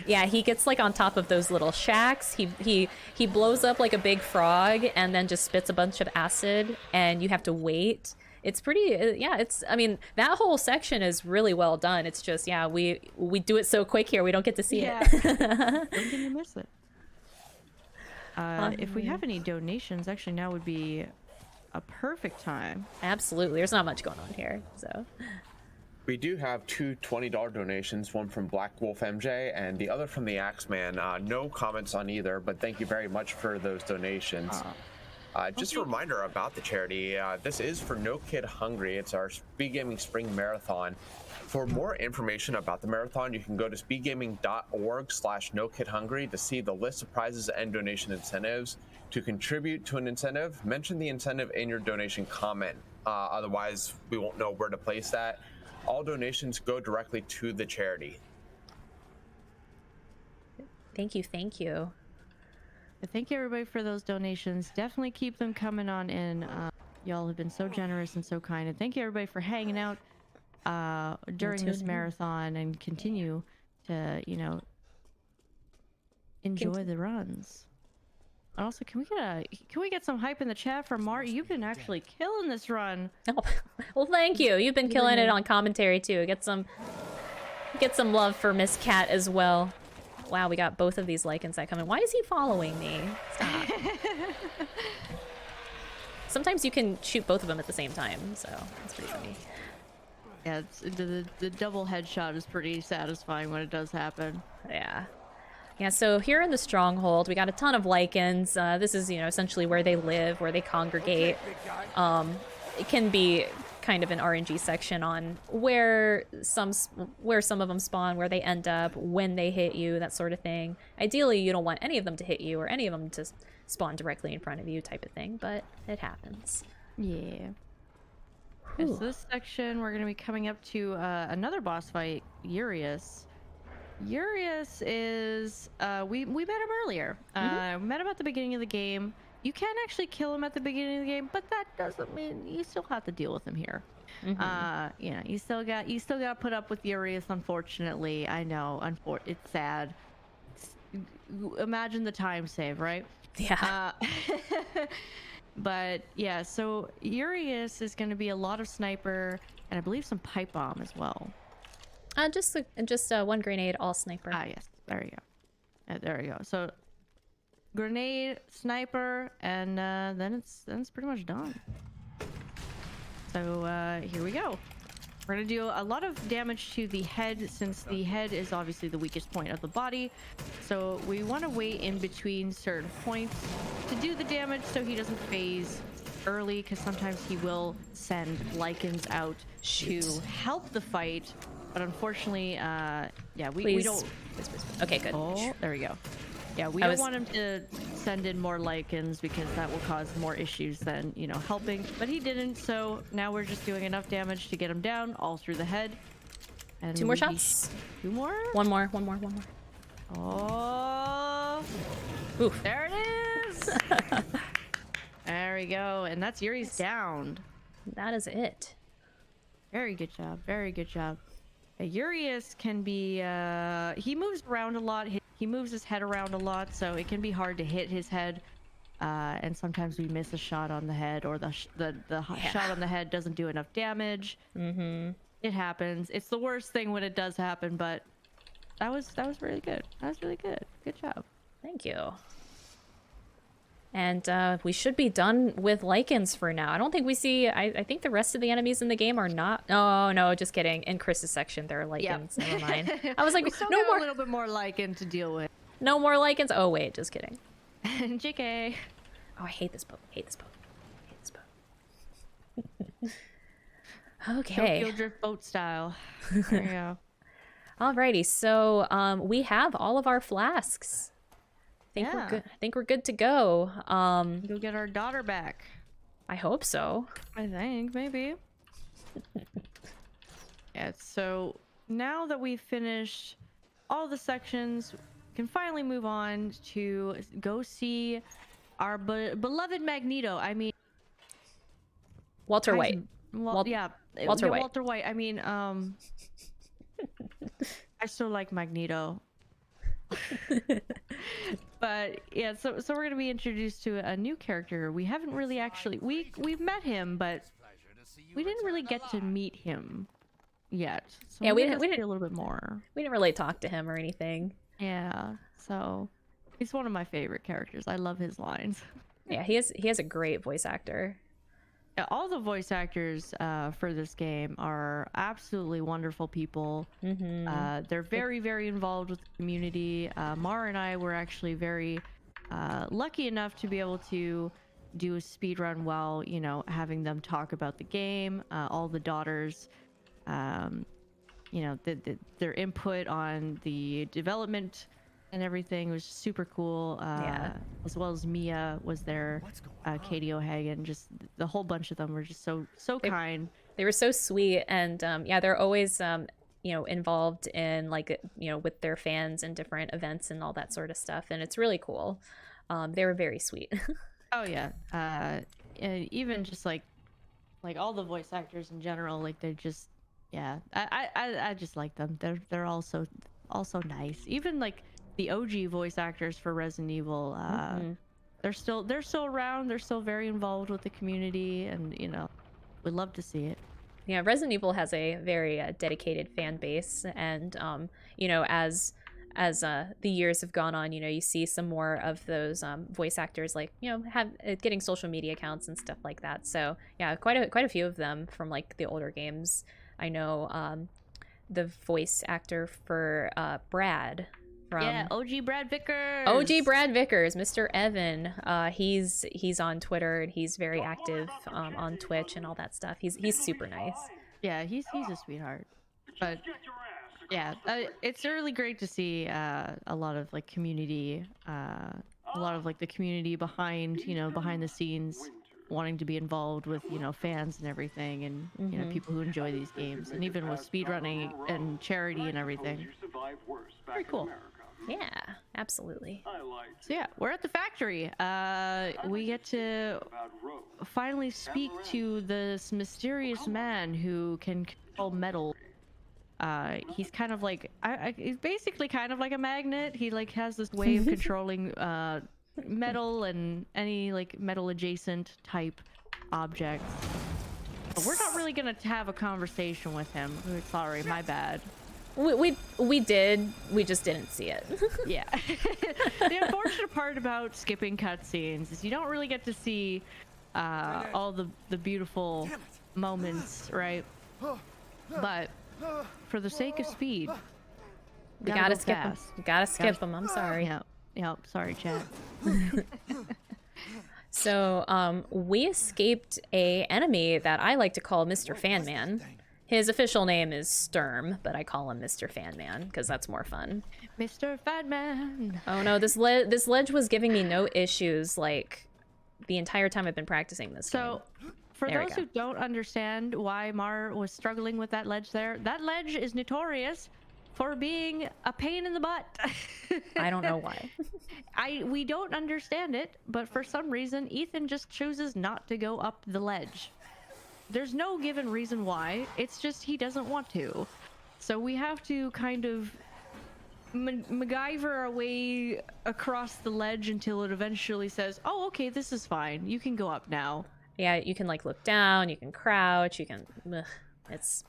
Yeah, he gets like on top of those little shacks. He blows up like a big frog and then just spits a bunch of acid, and you have to wait. It's pretty, yeah, I mean, that whole section is really well done. It's just, yeah, we do it so quick here, we don't get to see it. Don't get to miss it. If we have any donations, actually now would be a perfect time. Absolutely, there's not much going on here, so. We do have two $20 donations, one from Black Wolf MJ and the other from the Axeman. No comments on either, but thank you very much for those donations. Just a reminder about the charity. This is for No Kid Hungry. It's our SpeedGaming Spring Marathon. For more information about the marathon, you can go to speedgaming.org/NoKidHungry to see the list of prizes and donation incentives. To contribute to an incentive, mention the incentive in your donation comment. Otherwise, we won't know where to place that. All donations go directly to the charity. Thank you, thank you. Thank you everybody for those donations. Definitely keep them coming on in. Y'all have been so generous and so kind. And thank you everybody for hanging out during this marathon and continue to, you know, enjoy the runs. And also, can we get some hype in the chat for Mart? You've been actually killing this run. Oh, well, thank you. You've been killing it on commentary too. Get some love for Miss Cat as well. Wow, we got both of these Lycans that come in. Why is he following me? Stop. Sometimes you can shoot both of them at the same time, so it's pretty funny. Yeah, the double headshot is pretty satisfying when it does happen. Yeah. Yeah, so here in the Stronghold, we got a ton of Lycans. This is, you know, essentially where they live, where they congregate. It can be kind of an RNG section on where some of them spawn, where they end up, when they hit you, that sort of thing. Ideally, you don't want any of them to hit you or any of them to spawn directly in front of you type of thing, but it happens. Yeah. Okay, so this section, we're going to be coming up to another boss fight, Urius. Urius is, we met him earlier. We met him at the beginning of the game. You can actually kill him at the beginning of the game, but that doesn't mean you still have to deal with him here. You know, you still got to put up with Urius, unfortunately. I know, it's sad. Imagine the time save, right? Yeah. But yeah, so Urius is going to be a lot of sniper and I believe some pipe bomb as well. Just one grenade, all sniper. Ah, yes. There you go. There you go. So grenade, sniper, and then it's pretty much done. So here we go. We're gonna do a lot of damage to the head, since the head is obviously the weakest point of the body. So we want to wait in between certain points to do the damage so he doesn't phase early, because sometimes he will send Lycans out to help the fight. But unfortunately, yeah, we don't. Okay, good. Oh, there we go. Yeah, we don't want him to send in more Lycans because that will cause more issues than, you know, helping. But he didn't, so now we're just doing enough damage to get him down all through the head. And 2 more shots. 2 more? One more. Oh, oof. There it is. There we go, and that's Yuri's downed. That is it. Very good job. Very good job. Urius can be, he moves around a lot. He moves his head around a lot, so it can be hard to hit his head. And sometimes we miss a shot on the head, or the shot on the head doesn't do enough damage. It happens. It's the worst thing when it does happen, but that was really good. That was really good. Good job. Thank you. And we should be done with Lycans for now. I don't think we see... I think the rest of the enemies in the game are not... Oh, no, just kidding. In Chris's section, there are Lycans. Yep. Never mind. I was like, no more... a little bit more Lycan to deal with. No more Lycans? Oh, wait, just kidding. JK. Oh, I hate this boat. Okay. Tokyo Drift boat style. There you go. Alrighty, so we have all of our flasks. We're good. I think we're good to go. Go get our daughter back. I hope so. I think maybe. Yeah. So now that we've finished all the sections, we can finally move on to go see our beloved Magneto. I mean, Walter White. yeah, Walter White. Walter White. I mean, I still like Magneto. But yeah, so we're gonna be introduced to a new character. We haven't really actually we've met him, but we didn't really get to meet him yet. So Yeah, we didn't didn't- see a little bit more. We didn't really talk to him or anything. Yeah, so he's one of my favorite characters. I love his lines. Yeah, he has a great voice actor. Yeah, all the voice actors for this game are absolutely wonderful people. They're very, very involved with the community. Mara and I were actually very lucky enough to be able to do a speed run while, you know, having them talk about the game. All the daughters, you know, their input on the development and everything was super cool. Yeah. As well as Mia was there, Katie O'Hagan, just the whole bunch of them were just so kind. They were so sweet, and yeah, they're always you know, involved in, like, you know, with their fans and different events and all that sort of stuff, and it's really cool. They were very sweet. Oh yeah, and even just like all the voice actors in general, like they're just, yeah, I just like them. They're also nice. Even like the OG voice actors for Resident Evil, they're still around. They're still very involved with the community, and you know, we'd love to see it. Yeah, Resident Evil has a very dedicated fan base, and you know, as the years have gone on, you know, you see some more of those voice actors, like, you know, getting social media accounts and stuff like that. So yeah, quite a few of them from like the older games. I know the voice actor for Brad from OG Brad Vickers. OG Brad Vickers, Mr. Evan. He's on Twitter, and he's very active on Twitch and all that stuff. He's super nice. Yeah, he's a sweetheart. But yeah, it's really great to see a lot of like community, a lot of like the community behind the scenes, wanting to be involved with, you know, fans and everything, and you know, people who enjoy these games, and even with speedrunning and charity and everything. Very cool. Yeah, absolutely. So yeah, we're at the factory. We get to finally speak to this mysterious man who can control metal. He's kind of like he's basically kind of like a magnet. He like has this way of controlling metal and any like metal adjacent type objects. But we're not really gonna have a conversation with him. Sorry, my bad. We did. We just didn't see it. Yeah. The unfortunate part about skipping cutscenes is you don't really get to see all the beautiful moments, right? But for the sake of speed, we gotta skip them. We gotta skip them. I'm sorry. Yep. Sorry, chat. So we escaped a enemy that I like to call Mr. Fanman. His official name is Sturm, but I call him Mr. Fanman because that's more fun. Mr. Fatman. Oh no, this ledge was giving me no issues like the entire time I've been practicing this game. For those who don't understand why Mar was struggling with that ledge there, that ledge is notorious for being a pain in the butt. I don't know why. We don't understand it, but for some reason, Ethan just chooses not to go up the ledge. There's no given reason why. It's just he doesn't want to. So we have to kind of MacGyver our way across the ledge until it eventually says, "Oh, okay, this is fine. You can go up now." Yeah, you can like look down, you can crouch, you can. Ugh, it's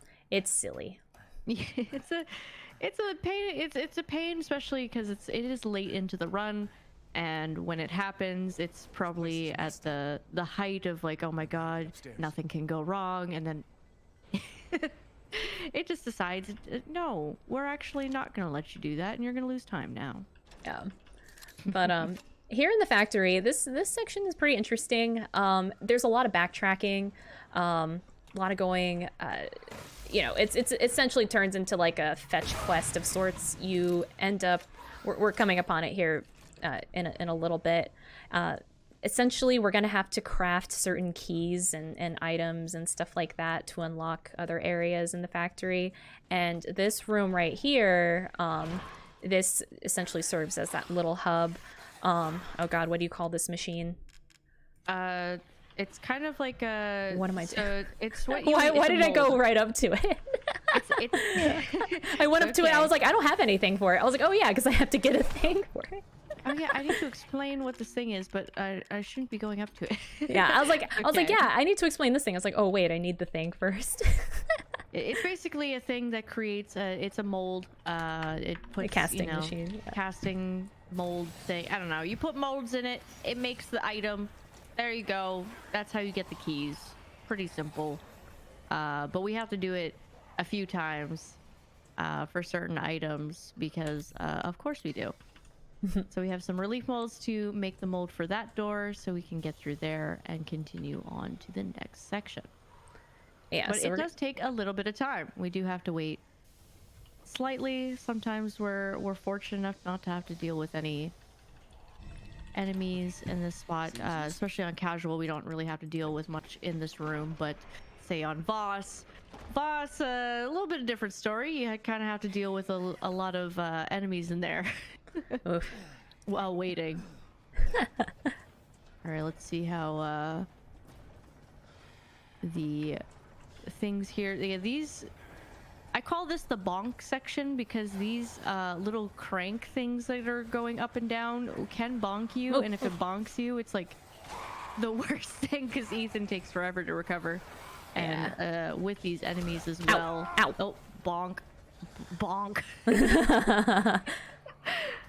silly. It's a pain. It's a pain, especially because it is late into the run. And when it happens, it's probably at the height of like, oh my god, nothing can go wrong, and then it just decides, no, we're actually not gonna let you do that, and you're gonna lose time now. Yeah, but here in the factory, this section is pretty interesting. There's a lot of backtracking, a lot of going. You know, it's essentially turns into like a fetch quest of sorts. You end up, we're coming upon it here. In a little bit. essentially we're going to have to craft certain keys and items and stuff like that to unlock other areas in the factory. And this room right here, this essentially serves as that little hub. Oh god, what do you call this machine? It's kind of like a. What am I doing? It's what you. Why did I go right up to it? I went up to it. I was like, I don't have anything for it. I was like, oh yeah, because I have to get a thing for it. Oh yeah, I need to explain what this thing is, but I shouldn't be going up to it. Yeah, I was like, yeah, I need to explain this thing. I was like, oh wait, I need the thing first. It's basically a thing that creates it's a mold. It puts a casting machine. Yeah. Casting mold thing. I don't know. You put molds in it. It makes the item. There you go. That's how you get the keys. Pretty simple. But we have to do it a few times for certain items because of course we do. So we have some relief molds to make the mold for that door so we can get through there and continue on to the next section. Yeah, but so it does take a little bit of time. We do have to wait slightly. Sometimes we're fortunate enough not to have to deal with any enemies in this spot, especially on casual. We don't really have to deal with much in this room, but say on Voss, a little bit of different story. You kind of have to deal with a lot of enemies in there while waiting. All right, let's see how the things here. Yeah, these. I call this the bonk section because these little crank things that are going up and down can bonk you, and if it bonks you, it's like the worst thing because Ethan takes forever to recover. Yeah. And with these enemies as well. Ow. Oh, bonk. Bonk.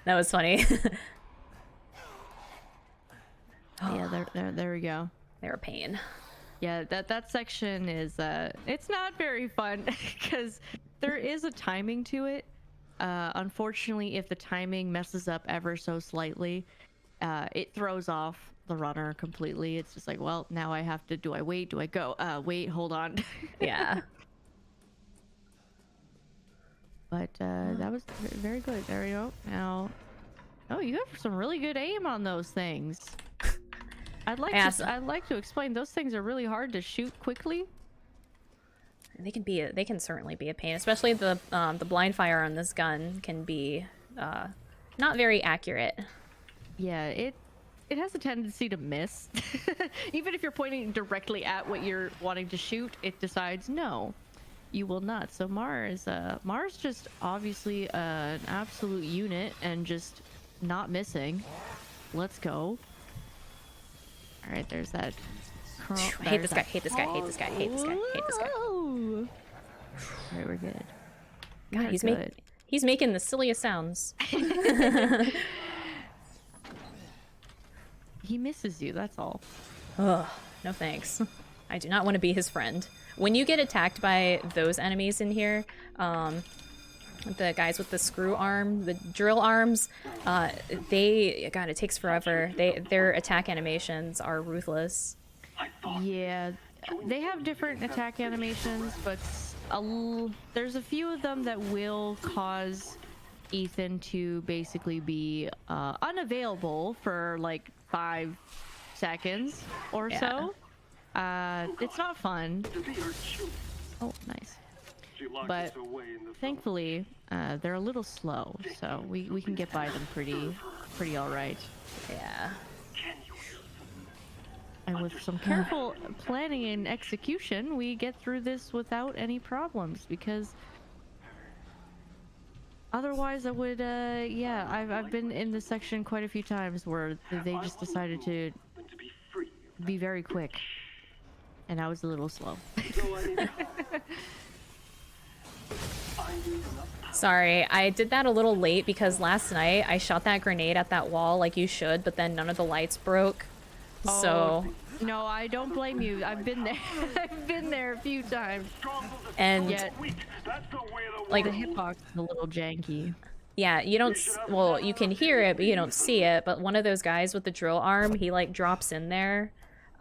That was funny. Yeah, there we go. They're a pain. Yeah, that section is it's not very fun because there is a timing to it. Unfortunately, if the timing messes up ever so slightly, it throws off the runner completely. It's just like, well, now I have to. Do I wait? Do I go? Wait, hold on. Yeah. But that was very good. There we go. Now, oh, you have some really good aim on those things. I'd like to explain. Those things are really hard to shoot quickly. They can certainly be a pain, especially the blind fire on this gun can be not very accurate. Yeah, it has a tendency to miss. Even if you're pointing directly at what you're wanting to shoot, it decides no, you will not. So Mars just obviously an absolute unit and just not missing. Let's go. All right, there's that. I hate this guy. Hate this guy. Hate this guy. Hate this guy. Hate this guy. All right, we're good. God, he's making the silliest sounds. He misses you. That's all. Ugh, no thanks. I do not want to be his friend. When you get attacked by those enemies in here, the guys with the screw arm, the drill arms, God, it takes forever. Their attack animations are ruthless. Yeah, they have different attack animations, but there's a few of them that will cause Ethan to basically be unavailable for like 5 seconds or so. It's not fun. Oh, nice. But thankfully, they're a little slow, so we can get by them pretty all right. Yeah. And with some careful planning and execution, we get through this without any problems, because otherwise I would, yeah, I've been in this section quite a few times where they just decided to be very quick, and I was a little slow. Sorry, I did that a little late because last night I shot that grenade at that wall like you should, but then none of the lights broke. Oh, so no, I don't blame you. I've been there. I've been there a few times. And yet, like the hitbox is a little janky. Yeah, you don't. Well, you can hear it, but you don't see it. But one of those guys with the drill arm, he like drops in there,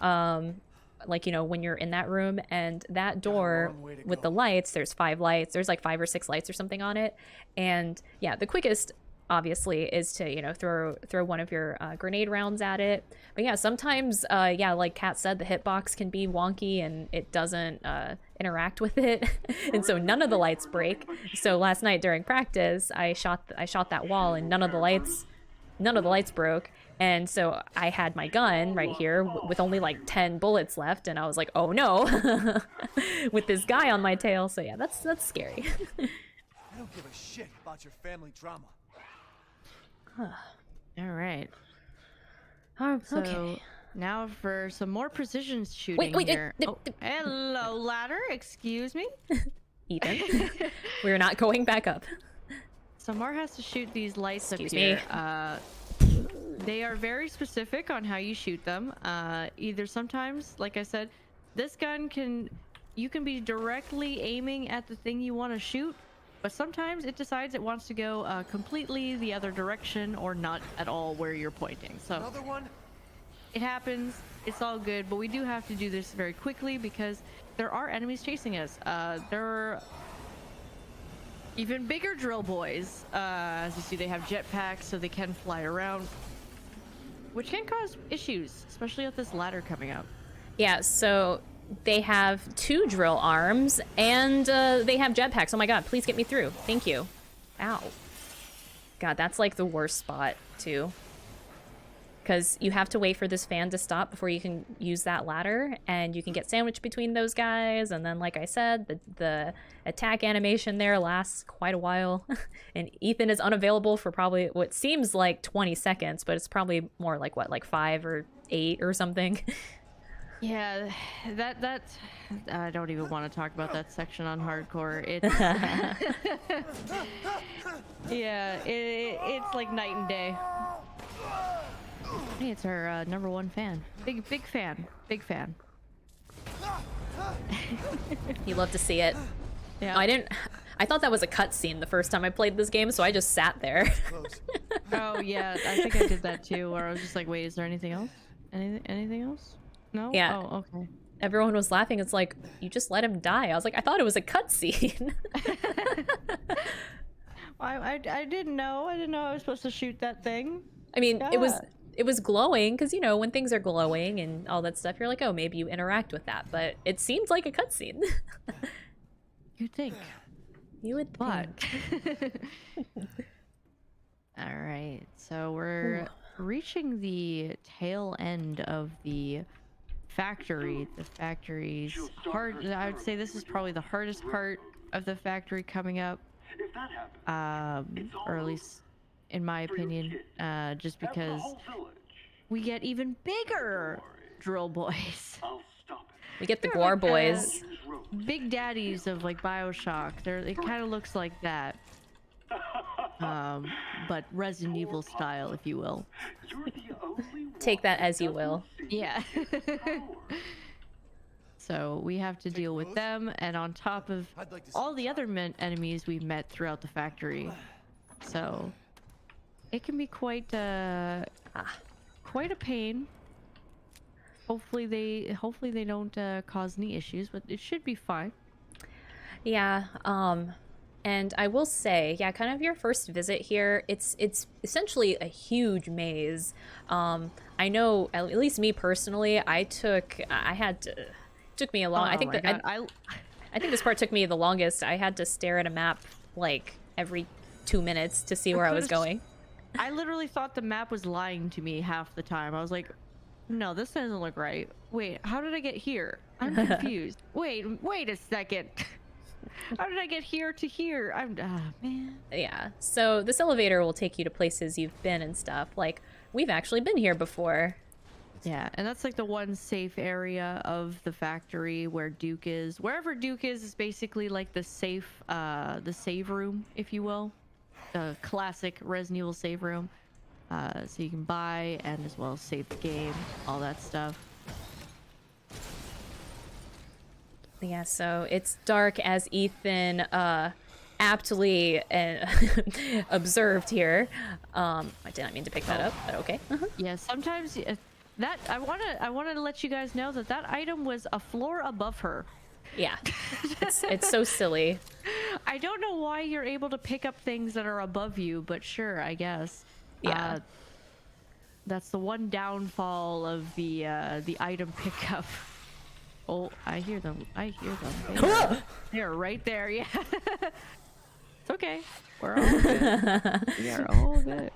like, you know, when you're in that room, and that door with the lights. There's 5 lights. There's like 5 or 6 lights or something on it. And yeah, the quickest obviously, is to, you know, throw one of your grenade rounds at it. But yeah, sometimes, yeah, like Kat said, the hitbox can be wonky and it doesn't interact with it, and so none of the lights break. So last night during practice, I shot that wall and none of the lights broke. And so I had my gun right here with only like 10 bullets left, and I was like, oh no, with this guy on my tail. So yeah, that's scary. I don't give a shit about your family drama. All right. Oh, So okay. now for some more precision shooting Wait, here. Hello, ladder. Excuse me. Ethan, we're not going back up. So Mar has to shoot these lights Excuse up here. They are very specific on how you shoot them. Either sometimes, like I said, this gun you can be directly aiming at the thing you want to shoot, but sometimes it decides it wants to go completely the other direction or not at all where you're pointing. So Another one? it happens. It's all good, but we do have to do this very quickly because there are enemies chasing us. There are even bigger drill boys. As you see, they have jetpacks, so they can fly around, which can cause issues, especially with this ladder coming up. Yeah, so they have 2 drill arms and they have jetpacks. Oh my god, please get me through. Thank you. Ow. God, that's like the worst spot too. Because you have to wait for this fan to stop before you can use that ladder, and you can get sandwiched between those guys, and then like I said, the attack animation there lasts quite a while. And Ethan is unavailable for probably what seems like 20 seconds, but it's probably more like what, like 5 or 8 or something. Yeah, that I don't even want to talk about that section on hardcore. It's yeah, it's like night and day. Hey, it's our #1 fan. Big fan. You love to see it. Yeah. I thought that was a cutscene the first time I played this game, so I just sat there. Oh yeah, I think I did that too, where I was just like, wait, is there anything else? Anything else? No? Yeah. Oh, okay. Everyone was laughing. It's like, you just let him die. I was like, I thought it was a cutscene. I didn't know. I didn't know I was supposed to shoot that thing. I mean, Yeah. it was glowing, because, you know, when things are glowing and all that stuff, you're like, oh, maybe you interact with that. But it seems like a cutscene. You'd think. You would think. All right, so we're reaching the tail end of the factory. The factory's hard. I would say this is probably the hardest part of the factory coming up, or at least in my opinion, just because we get even bigger drill boys. We get the Gore boys. Big daddies of like BioShock. It kind of looks like that. But Resident Evil style, if you will. Take that as you will. Yeah. So we have to deal with them, and on top of all the other enemies we've met throughout the factory. So it can be quite a pain. Hopefully they don't cause any issues, but it should be fine. Yeah, and I will say, yeah, kind of your first visit here, it's essentially a huge maze. I know, at least me personally, it took me a long, Oh I think my that God. I think this part took me the longest. I had to stare at a map like every 2 minutes to see where I was going. I literally thought the map was lying to me half the time. I was like, no, this doesn't look right. Wait, how did I get here? I'm confused. Wait a second. How did I get here to here? Man. Yeah, so this elevator will take you to places you've been and stuff. Like, we've actually been here before. Yeah, and that's like the one safe area of the factory where Duke is. Wherever Duke is basically like the save room, if you will. The classic Resident Evil save room. So you can buy and as well as save the game, all that stuff. Yeah, so it's dark, as Ethan aptly observed here. I did not mean to pick that up, but okay. Yeah, sometimes that I want to let you guys know that item was a floor above her. Yeah, it's so silly. I don't know why you're able to pick up things that are above you, but sure, I guess. Yeah. That's the one downfall of the item pickup. Oh, I hear them. They're right there. Yeah. It's okay. We're all good. We are all good.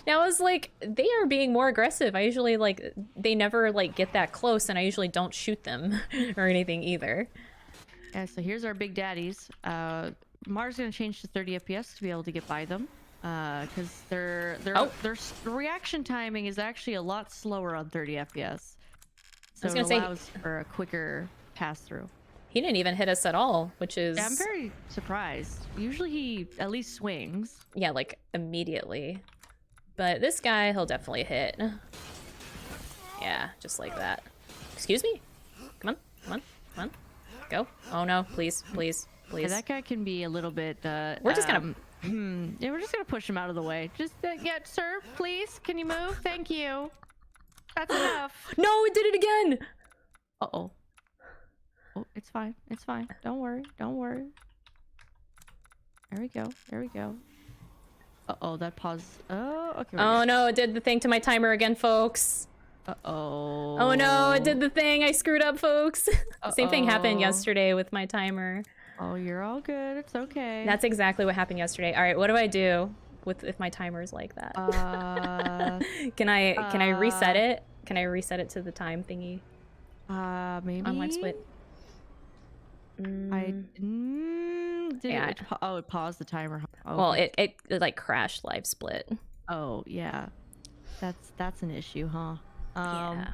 Now I was like, they are being more aggressive. I usually like, they never like get that close, and I usually don't shoot them or anything either. Yeah, so here's our big daddies. Mars gonna change to 30 FPS to be able to get by them. Because their reaction timing is actually a lot slower on 30 FPS. So it allows for a quicker pass through. He didn't even hit us at all, which is... Yeah, I'm very surprised. Usually he at least swings. Yeah, like immediately. But this guy, he'll definitely hit. Yeah, just like that. Excuse me? Come on, come on, come on. Go. Oh no, please, please, please. Yeah, that guy can be a little bit... we're just gonna... Yeah, we're just gonna push him out of the way. Just, yeah, sir, please, can you move? Thank you. That's enough. No, it did it again! Uh-oh. Oh, it's fine. It's fine. Don't worry. Don't worry. There we go. There we go. Uh-oh, that pause. Oh, okay. Oh no, it did the thing to my timer again, folks. Uh-oh. Oh no, it did the thing. I screwed up, folks. Same thing happened yesterday with my timer. Oh, you're all good. It's okay. That's exactly what happened yesterday. All right, what do I do with if my timer is like that? Can I reset it? Can I reset it to the time thingy? Maybe. On live split. It paused the timer. Oh, well, it like crashed live split. Oh yeah, that's an issue, huh? Yeah.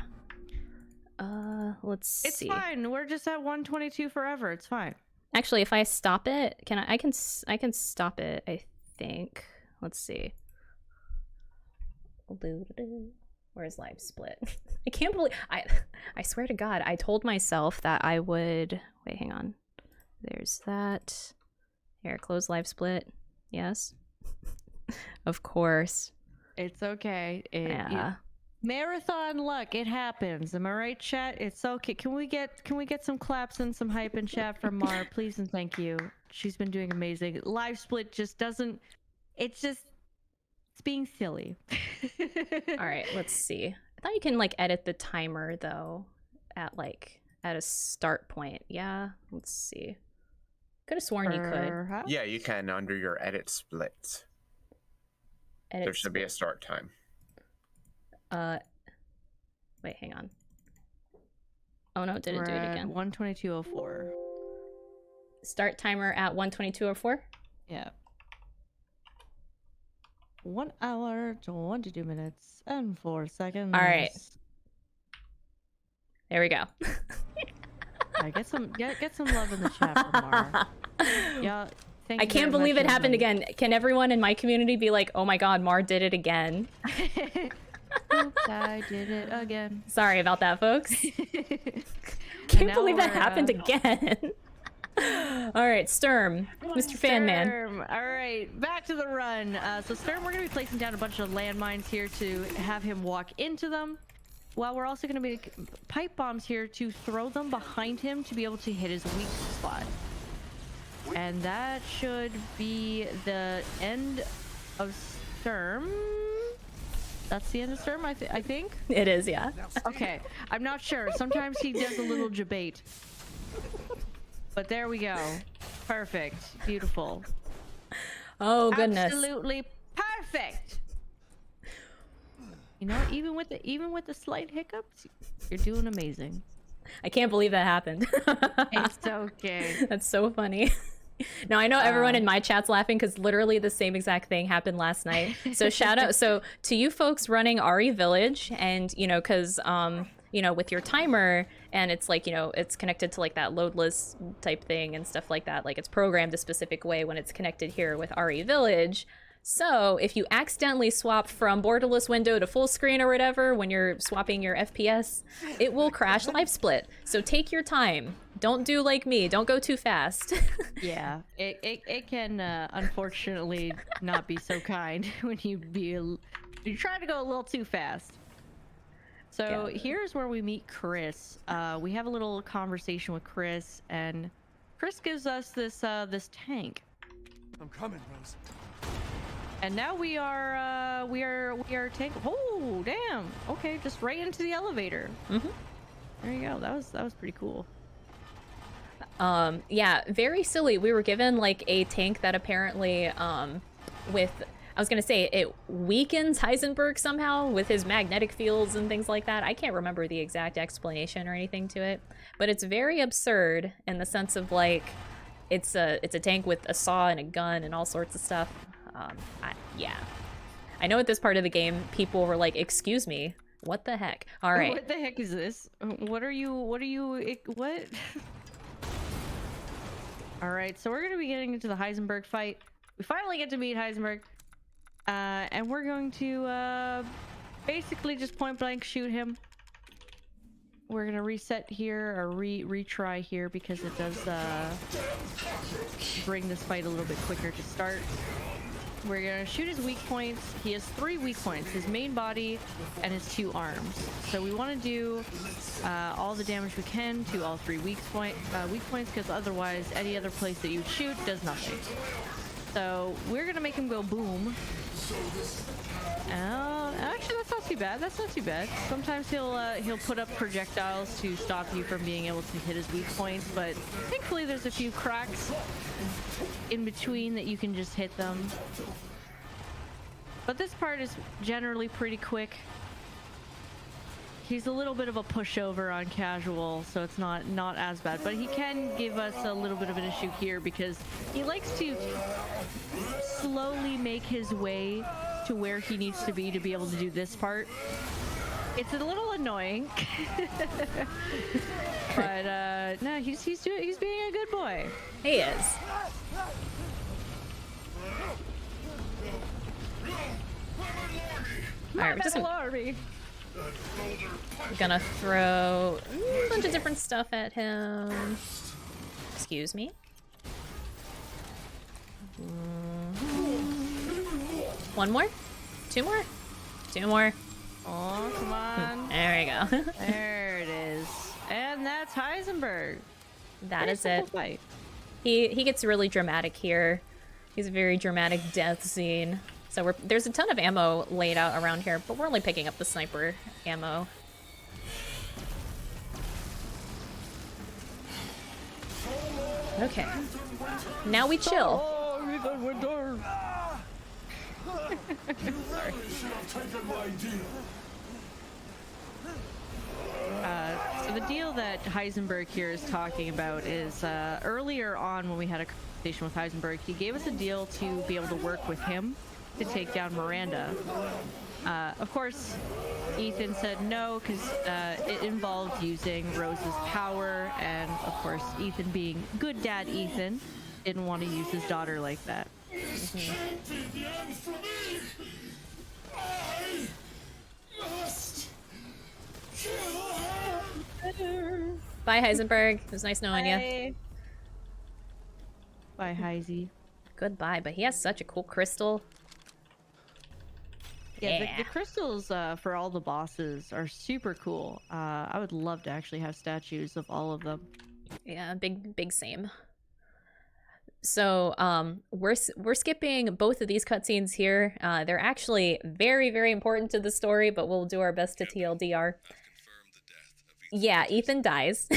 Let's see. It's fine. We're just at 122 forever. It's fine. Actually, if I stop it, I can stop it, I think. Let's see. Where's live split? I can't believe I swear to God, I told myself that I would wait, hang on. There's that. Here, close live split. Yes. Of course. It's okay. Yeah. Marathon luck, it happens. Am I right, chat? It's okay. Can we get some claps and some hype in chat from Mar, please and thank you. She's been doing amazing. Live split just doesn't. It's being silly. All right, let's see. I thought you can like edit the timer though, at a start point. Yeah, let's see. Could have sworn you could. Yeah, you can under your edit split. There should be a start time. Wait, hang on. Oh no, it didn't do it again. 122.04. Start timer at 122.04? Yeah. 1 hour, 22 minutes, and 4 seconds. All right. There we go. Get some love in the chat from Mar. Yeah. I can't believe it happened again. Can everyone in my community be like, oh my God, Mar did it again? Oops, I did it again. Sorry about that, folks. Can't believe that happened again. All right, Sturm, Mr. Fanman. All right, back to the run. So Sturm, we're going to be placing down a bunch of landmines here to have him walk into them. While we're also going to make pipe bombs here to throw them behind him to be able to hit his weak spot. And that should be the end of Sturm. That's the end of Sturm, I think? It is, yeah. Okay, I'm not sure. Sometimes he does a little debate. But there we go. Perfect. Beautiful. Oh, goodness. Absolutely perfect. You know, even with the slight hiccups, you're doing amazing. I can't believe that happened. It's okay. That's so funny. Now I know everyone in my chat's laughing because literally the same exact thing happened last night. So shout out to you folks running RE Village, and you know, because you know, with your timer and it's like, you know, it's connected to like that loadless type thing and stuff like that. Like it's programmed a specific way when it's connected here with RE Village. So if you accidentally swap from borderless window to full screen or whatever, when you're swapping your FPS, it will crash live split. So take your time. Don't do like me. Don't go too fast. Yeah, it can unfortunately not be so kind when you try to go a little too fast. So here's where we meet Chris. We have a little conversation with Chris, and Chris gives us this this tank. I'm coming, Rose. And now we are tank. Oh damn! Okay, just right into the elevator. There you go. That was pretty cool. Yeah, very silly. We were given like a tank that apparently with, I was gonna say it weakens Heisenberg somehow with his magnetic fields and things like that. I can't remember the exact explanation or anything to it, but it's very absurd in the sense of like it's a tank with a saw and a gun and all sorts of stuff. Yeah, I know at this part of the game people were like, "Excuse me, what the heck?" All right, What the heck is this? What? All right, so we're gonna be getting into the Heisenberg fight. We finally get to meet Heisenberg, and we're going to basically just point blank shoot him. We're gonna reset here or retry here because it does bring this fight a little bit quicker to start. We're gonna shoot his weak points. He has 3 weak points: his main body and his 2 arms. So we want to do all the damage we can to all 3 weak points, because otherwise any other place that you shoot does nothing. So we're gonna make him go boom. Actually, that's not too bad. That's not too bad. Sometimes he'll put up projectiles to stop you from being able to hit his weak points, but thankfully there's a few cracks in between that you can just hit them. But this part is generally pretty quick. He's a little bit of a pushover on casual, so it's not as bad, but he can give us a little bit of an issue here because he likes to slowly make his way to where he needs to be able to do this part. It's a little annoying. But no, he's being a good boy. he is. All right, we're just gonna throw a bunch of different stuff at him. Excuse me. One more? 2 more? 2 more. Oh, come on. There we go. There it is. And that's Heisenberg. That Pretty is simple it. fight. He gets really dramatic here. He's a very dramatic death scene. So there's a ton of ammo laid out around here, but we're only picking up the sniper ammo. Okay. Now we chill. Sorry. So the deal that Heisenberg here is talking about is earlier on when we had a conversation with Heisenberg, he gave us a deal to be able to work with him to take down Miranda. Of course, Ethan said no because it involved using Rose's power, and of course, Ethan being good dad Ethan didn't want to use his daughter like that. Bye, Heisenberg. It was nice knowing you. Bye, Heisey. Goodbye, but he has such a cool crystal. Yeah, the crystals for all the bosses are super cool. I would love to actually have statues of all of them. Yeah, big same. So we're skipping both of these cutscenes here. They're actually very important to the story, but we'll do our best to TLDR. Yeah, Ethan dies.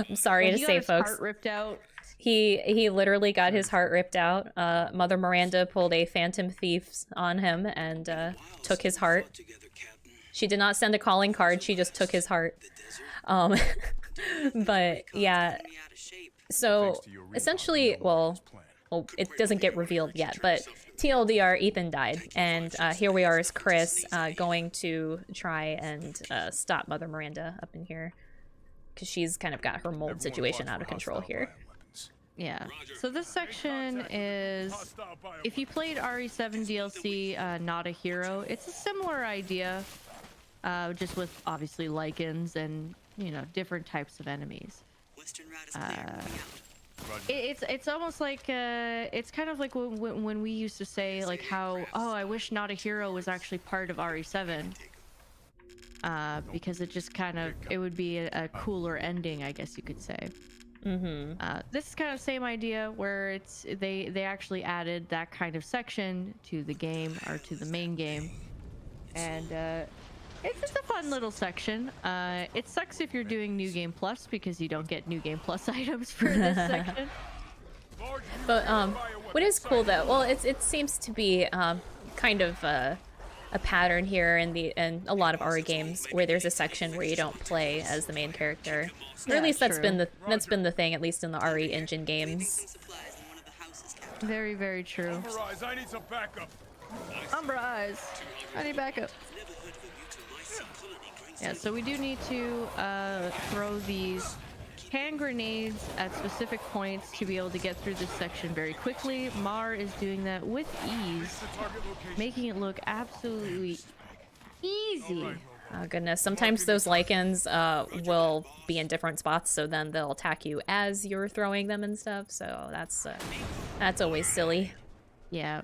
I'm sorry to say, folks. Heart ripped out. He literally got his heart ripped out. Mother Miranda pulled a phantom thief on him and took his heart. She did not send a calling card. She just took his heart. But yeah. So essentially, well, it doesn't get revealed yet, but TLDR, Ethan died, and here we are as Chris going to try and stop Mother Miranda up in here because she's kind of got her mold situation out of control here. Yeah, so this section is, if you played RE7 DLC, Not a Hero, it's a similar idea, just with obviously lichens and, you know, different types of enemies. It's almost like it's kind of like when we used to say like how, oh, I wish Not a Hero was actually part of RE7. because it just kind of, it would be a cooler ending, I guess you could say. This is kind of same idea where it's they actually added that kind of section to the game, or to the main game, and it's a fun little section. It sucks if you're doing New Game Plus because you don't get New Game Plus items for this section. But what is cool though, well, it seems to be kind of a pattern here in a lot of RE games where there's a section where you don't play as the main character, or at least that's been the thing, at least in the RE engine games. Very, very true. Umber Eyes, I need some backup. Umber Eyes, I need backup. Yeah, so we do need to throw these hand grenades at specific points to be able to get through this section very quickly. Mar is doing that with ease, making it look absolutely easy. Oh goodness, sometimes those lichens will be in different spots, so then they'll attack you as you're throwing them and stuff, so that's always silly. Yeah.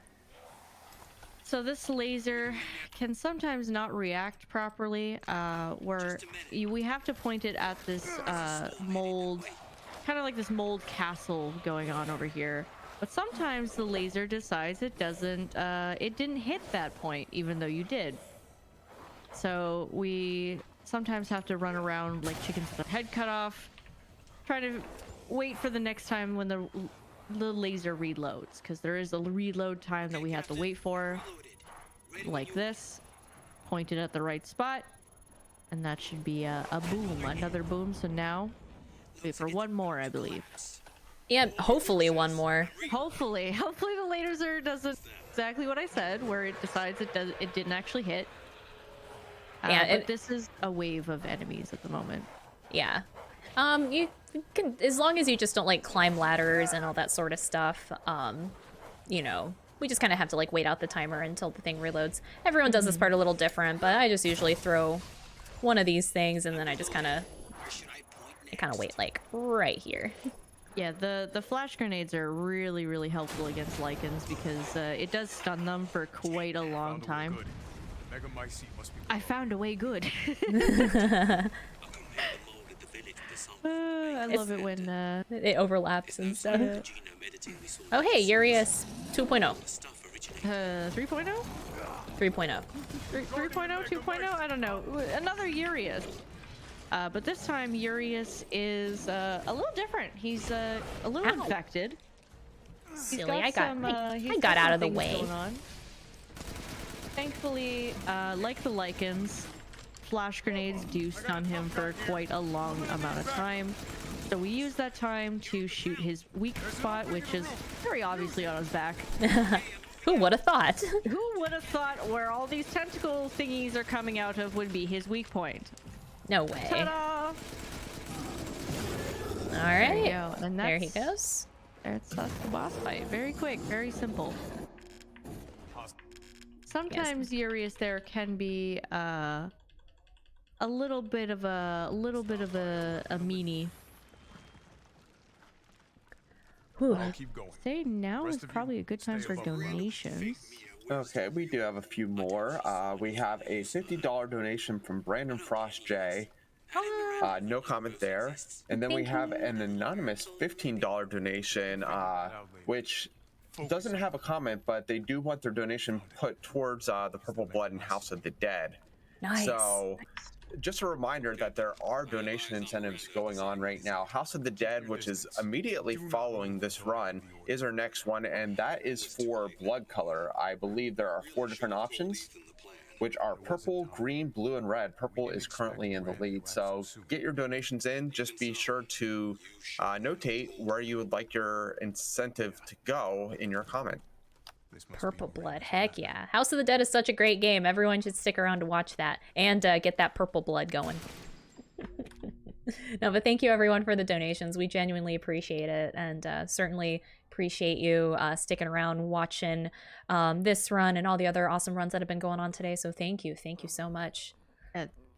So this laser can sometimes not react properly, where we have to point it at this mold, kind of like this mold castle going on over here. But sometimes the laser decides it didn't hit that point, even though you did. So we sometimes have to run around like chickens with their head cut off, try to wait for the next time when the laser reloads, because there is a reload time that we have to wait for, like this, pointed at the right spot, and that should be a boom, another boom. So now wait for one more, I believe. Yeah, hopefully one more. Hopefully the laser does exactly what I said, where it decides it didn't actually hit. Yeah, but this is a wave of enemies at the moment. Yeah. You can, as long as you just don't like climb ladders and all that sort of stuff, you know, we just kind of have to like wait out the timer until the thing reloads. Everyone does this part a little different, but I just usually throw one of these things and then I just kind of wait like right here. Yeah, the flash grenades are really, really helpful against lichens because it does stun them for quite a long time. I found a way good. I love it when it overlaps and stuff. Oh hey, Urias 2.0. 3.0? 3.0. 3.0, 2.0? I don't know. Another Urias. But this time Urias is a little different. He's a little infected. Silly, I got out of the way. Thankfully, like the lichens, flash grenades do stun him for quite a long amount of time. So we use that time to shoot his weak spot, which is very obviously on his back. Who would have thought? Who would have thought where all these tentacle thingies are coming out of would be his weak point? No way. Ta-da! All right. There you go. And there he goes. That's the boss fight. Very quick, very simple. Sometimes Urias there can be a little bit of a meanie. I'll keep going. Say now is probably a good time for donations. Okay, we do have a few more. We have a $50 donation from Brandon Frost J. No comment there. And then we have an anonymous $15 donation, which doesn't have a comment, but they do want their donation put towards the Purple Blood and House of the Dead. Nice. So just a reminder that there are donation incentives going on right now. House of the Dead, which is immediately following this run, is our next one, and that is for blood color. I believe there are 4 different options, which are purple, green, blue, and red. Purple is currently in the lead, so get your donations in. Just be sure to notate where you would like your incentive to go in your comment. Purple Blood, heck yeah. House of the Dead is such a great game. Everyone should stick around to watch that and get that purple blood going. No, but thank you everyone for the donations. We genuinely appreciate it, and certainly appreciate you sticking around watching this run and all the other awesome runs that have been going on today. So thank you so much.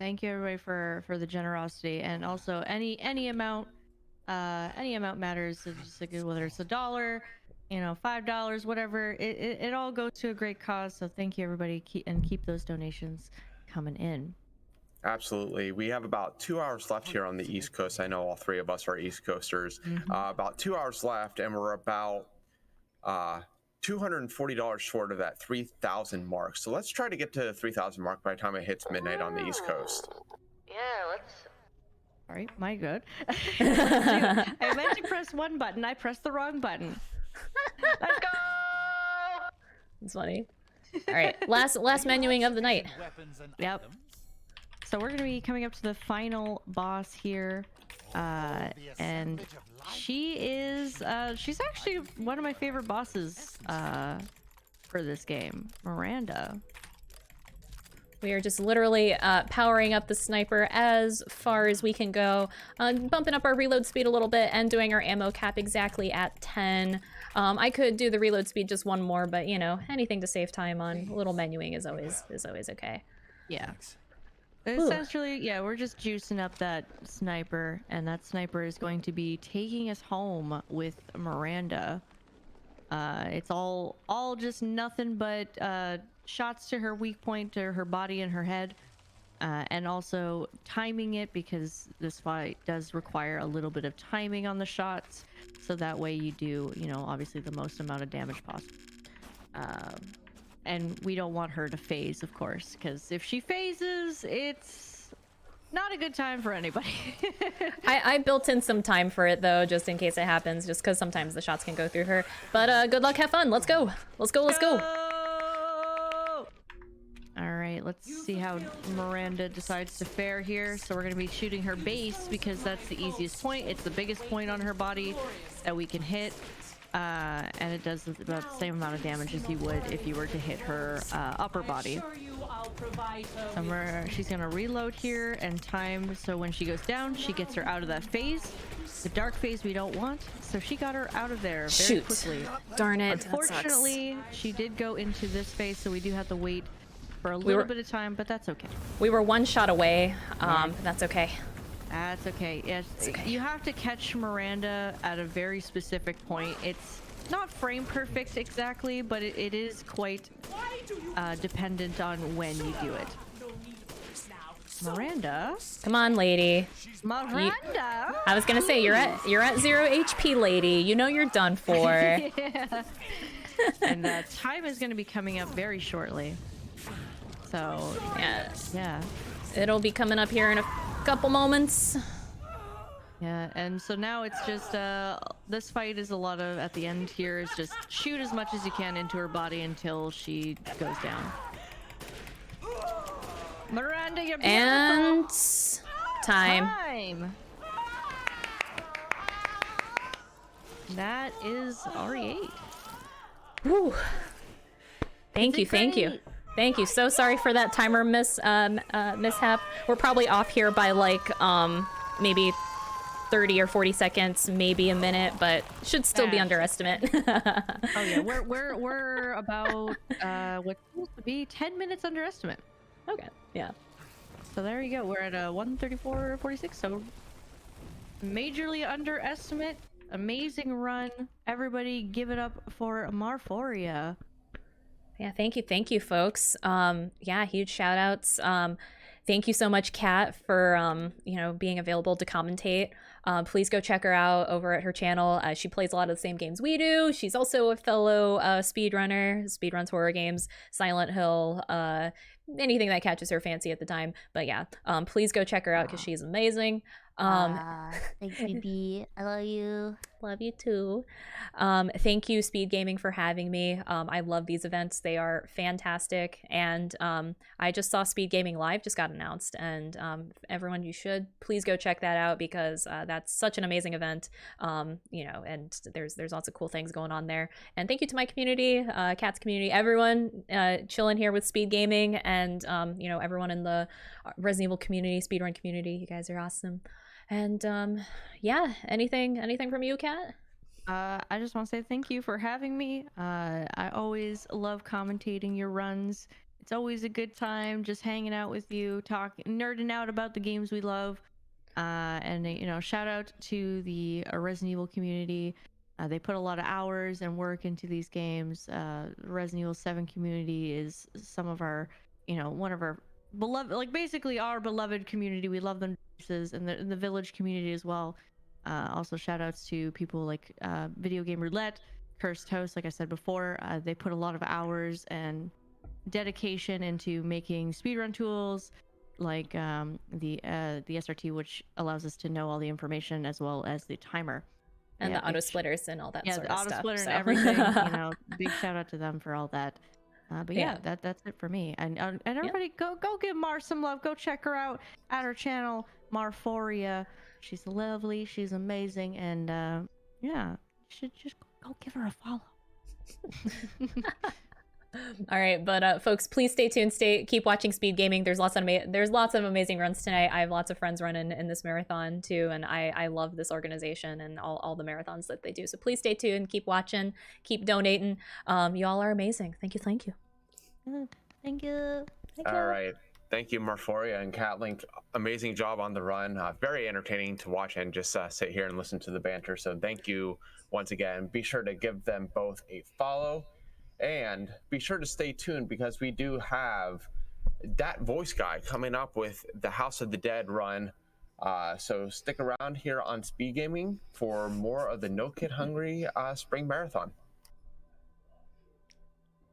Thank you everybody for the generosity, and also any amount matters. So just like whether it's $1, you know, $5, whatever, it all goes to a great cause. So thank you everybody, keep those donations coming in. Absolutely. We have about 2 hours left here on the East Coast. I know all three of us are East Coasters. About 2 hours left, and we're about $240 short of that 3,000 mark. So let's try to get to the 3,000 mark by the time it hits midnight on the East Coast. Yeah, let's. Sorry, my good. I meant to press one button. I pressed the wrong button. Let's go! It's funny. All right, last menuing of the night. Yep. So we're gonna be coming up to the final boss here, and she's actually one of my favorite bosses for this game, Miranda. We are just literally powering up the sniper as far as we can go, bumping up our reload speed a little bit and doing our ammo cap exactly at 10. I could do the reload speed just one more, but you know, anything to save time on a little menuing is always okay. Yeah. Essentially, yeah, we're just juicing up that sniper, and that sniper is going to be taking us home with Miranda. It's all just nothing but shots to her weak point, to her body and her head, and also timing it, because this fight does require a little bit of timing on the shots, so that way you do, you know, obviously the most amount of damage possible. And we don't want her to phase, of course, because if she phases, it's not a good time for anybody. I built in some time for it though, just in case it happens, just because sometimes the shots can go through her. But good luck, have fun. Let's go. Let's go. All right, let's see how Miranda decides to fare here. So we're going to be shooting her base because that's the easiest point. It's the biggest point on her body that we can hit. And it does about the same amount of damage as you would if you were to hit her upper body. She's gonna reload here and time, so when she goes down, she gets her out of that phase. The dark phase we don't want, so she got her out of there very quickly. Darn it. Unfortunately, she did go into this phase, so we do have to wait for a little bit of time, but that's okay. We were one shot away. That's okay. That's okay. Yes, okay. You have to catch Miranda at a very specific point. It's not frame perfect exactly, but it is quite dependent on when you do it. Miranda? Come on, lady. Miranda? I was gonna say you're at 0 HP, lady. You know you're done for. Yeah. And time is gonna be coming up very shortly. So yeah. It'll be coming up here in a couple moments. Yeah, and so now it's just this fight is a lot of, at the end here, is just shoot as much as you can into her body until she goes down. Miranda, you're beautiful. And time. That is RE8. Woo. Thank you. So sorry for that timer mishap. We're probably off here by like maybe 30 or 40 seconds, maybe a minute, but should still be under estimate. Oh yeah, we're about what's supposed to be 10 minutes under estimate. Okay, yeah. So there you go. We're at 134.46. So majorly under estimate. Amazing run. Everybody, give it up for Marphoria. Yeah, thank you, folks. Yeah, huge shout outs. Thank you so much, Kat, for being available to commentate. Please go check her out over at her channel. She plays a lot of the same games we do. She's also a fellow speedrunner, speedruns horror games, Silent Hill, anything that catches her fancy at the time. But yeah, please go check her out because she's amazing. Thanks, BB. I love you. Love you too. Thank you, SpeedGaming, for having me. I love these events. They are fantastic. And I just saw SpeedGaming Live just got announced. And everyone, you should please go check that out because that's such an amazing event. And there's lots of cool things going on there. And thank you to my community, Cat's community, everyone chilling here with SpeedGaming, and everyone in the Resident Evil community, speedrun community. You guys are awesome. And yeah, anything from you, Kat? I just want to say thank you for having me. I always love commentating your runs. It's always a good time just hanging out with you, nerding out about the games we love. And shout out to the Resident Evil community. They put a lot of hours and work into these games. Resident Evil 7 community is some of our, one of our beloved, like basically our beloved community. We love them, and the village community as well. Also, shout outs to people like Video Game Roulette, Cursed Host. Like I said before, they put a lot of hours and dedication into making speedrun tools, like the SRT, which allows us to know all the information as well as the timer. And the auto splitters and all that sort the of auto stuff. splitter and So. everything. You know, big shout out to them for all that. But yeah, that's it for me. And everybody, go give Mar some love. Go check her out at her channel, Marphoria. She's lovely. She's amazing. And yeah, you should just go give her a follow. All right, but folks, please stay tuned. Keep watching Speed Gaming. There's lots of amazing runs tonight. I have lots of friends running in this marathon too, and I love this organization and all the marathons that they do. So please stay tuned. Keep watching. Keep donating. You all are amazing. Thank you. Thank you. All right. Thank you, Marphoria and Catlink. Amazing job on the run. Very entertaining to watch and just sit here and listen to the banter. So thank you once again. Be sure to give them both a follow. And be sure to stay tuned because we do have that voice guy coming up with the House of the Dead run. So stick around here on Speed Gaming for more of the No Kid Hungry Spring Marathon.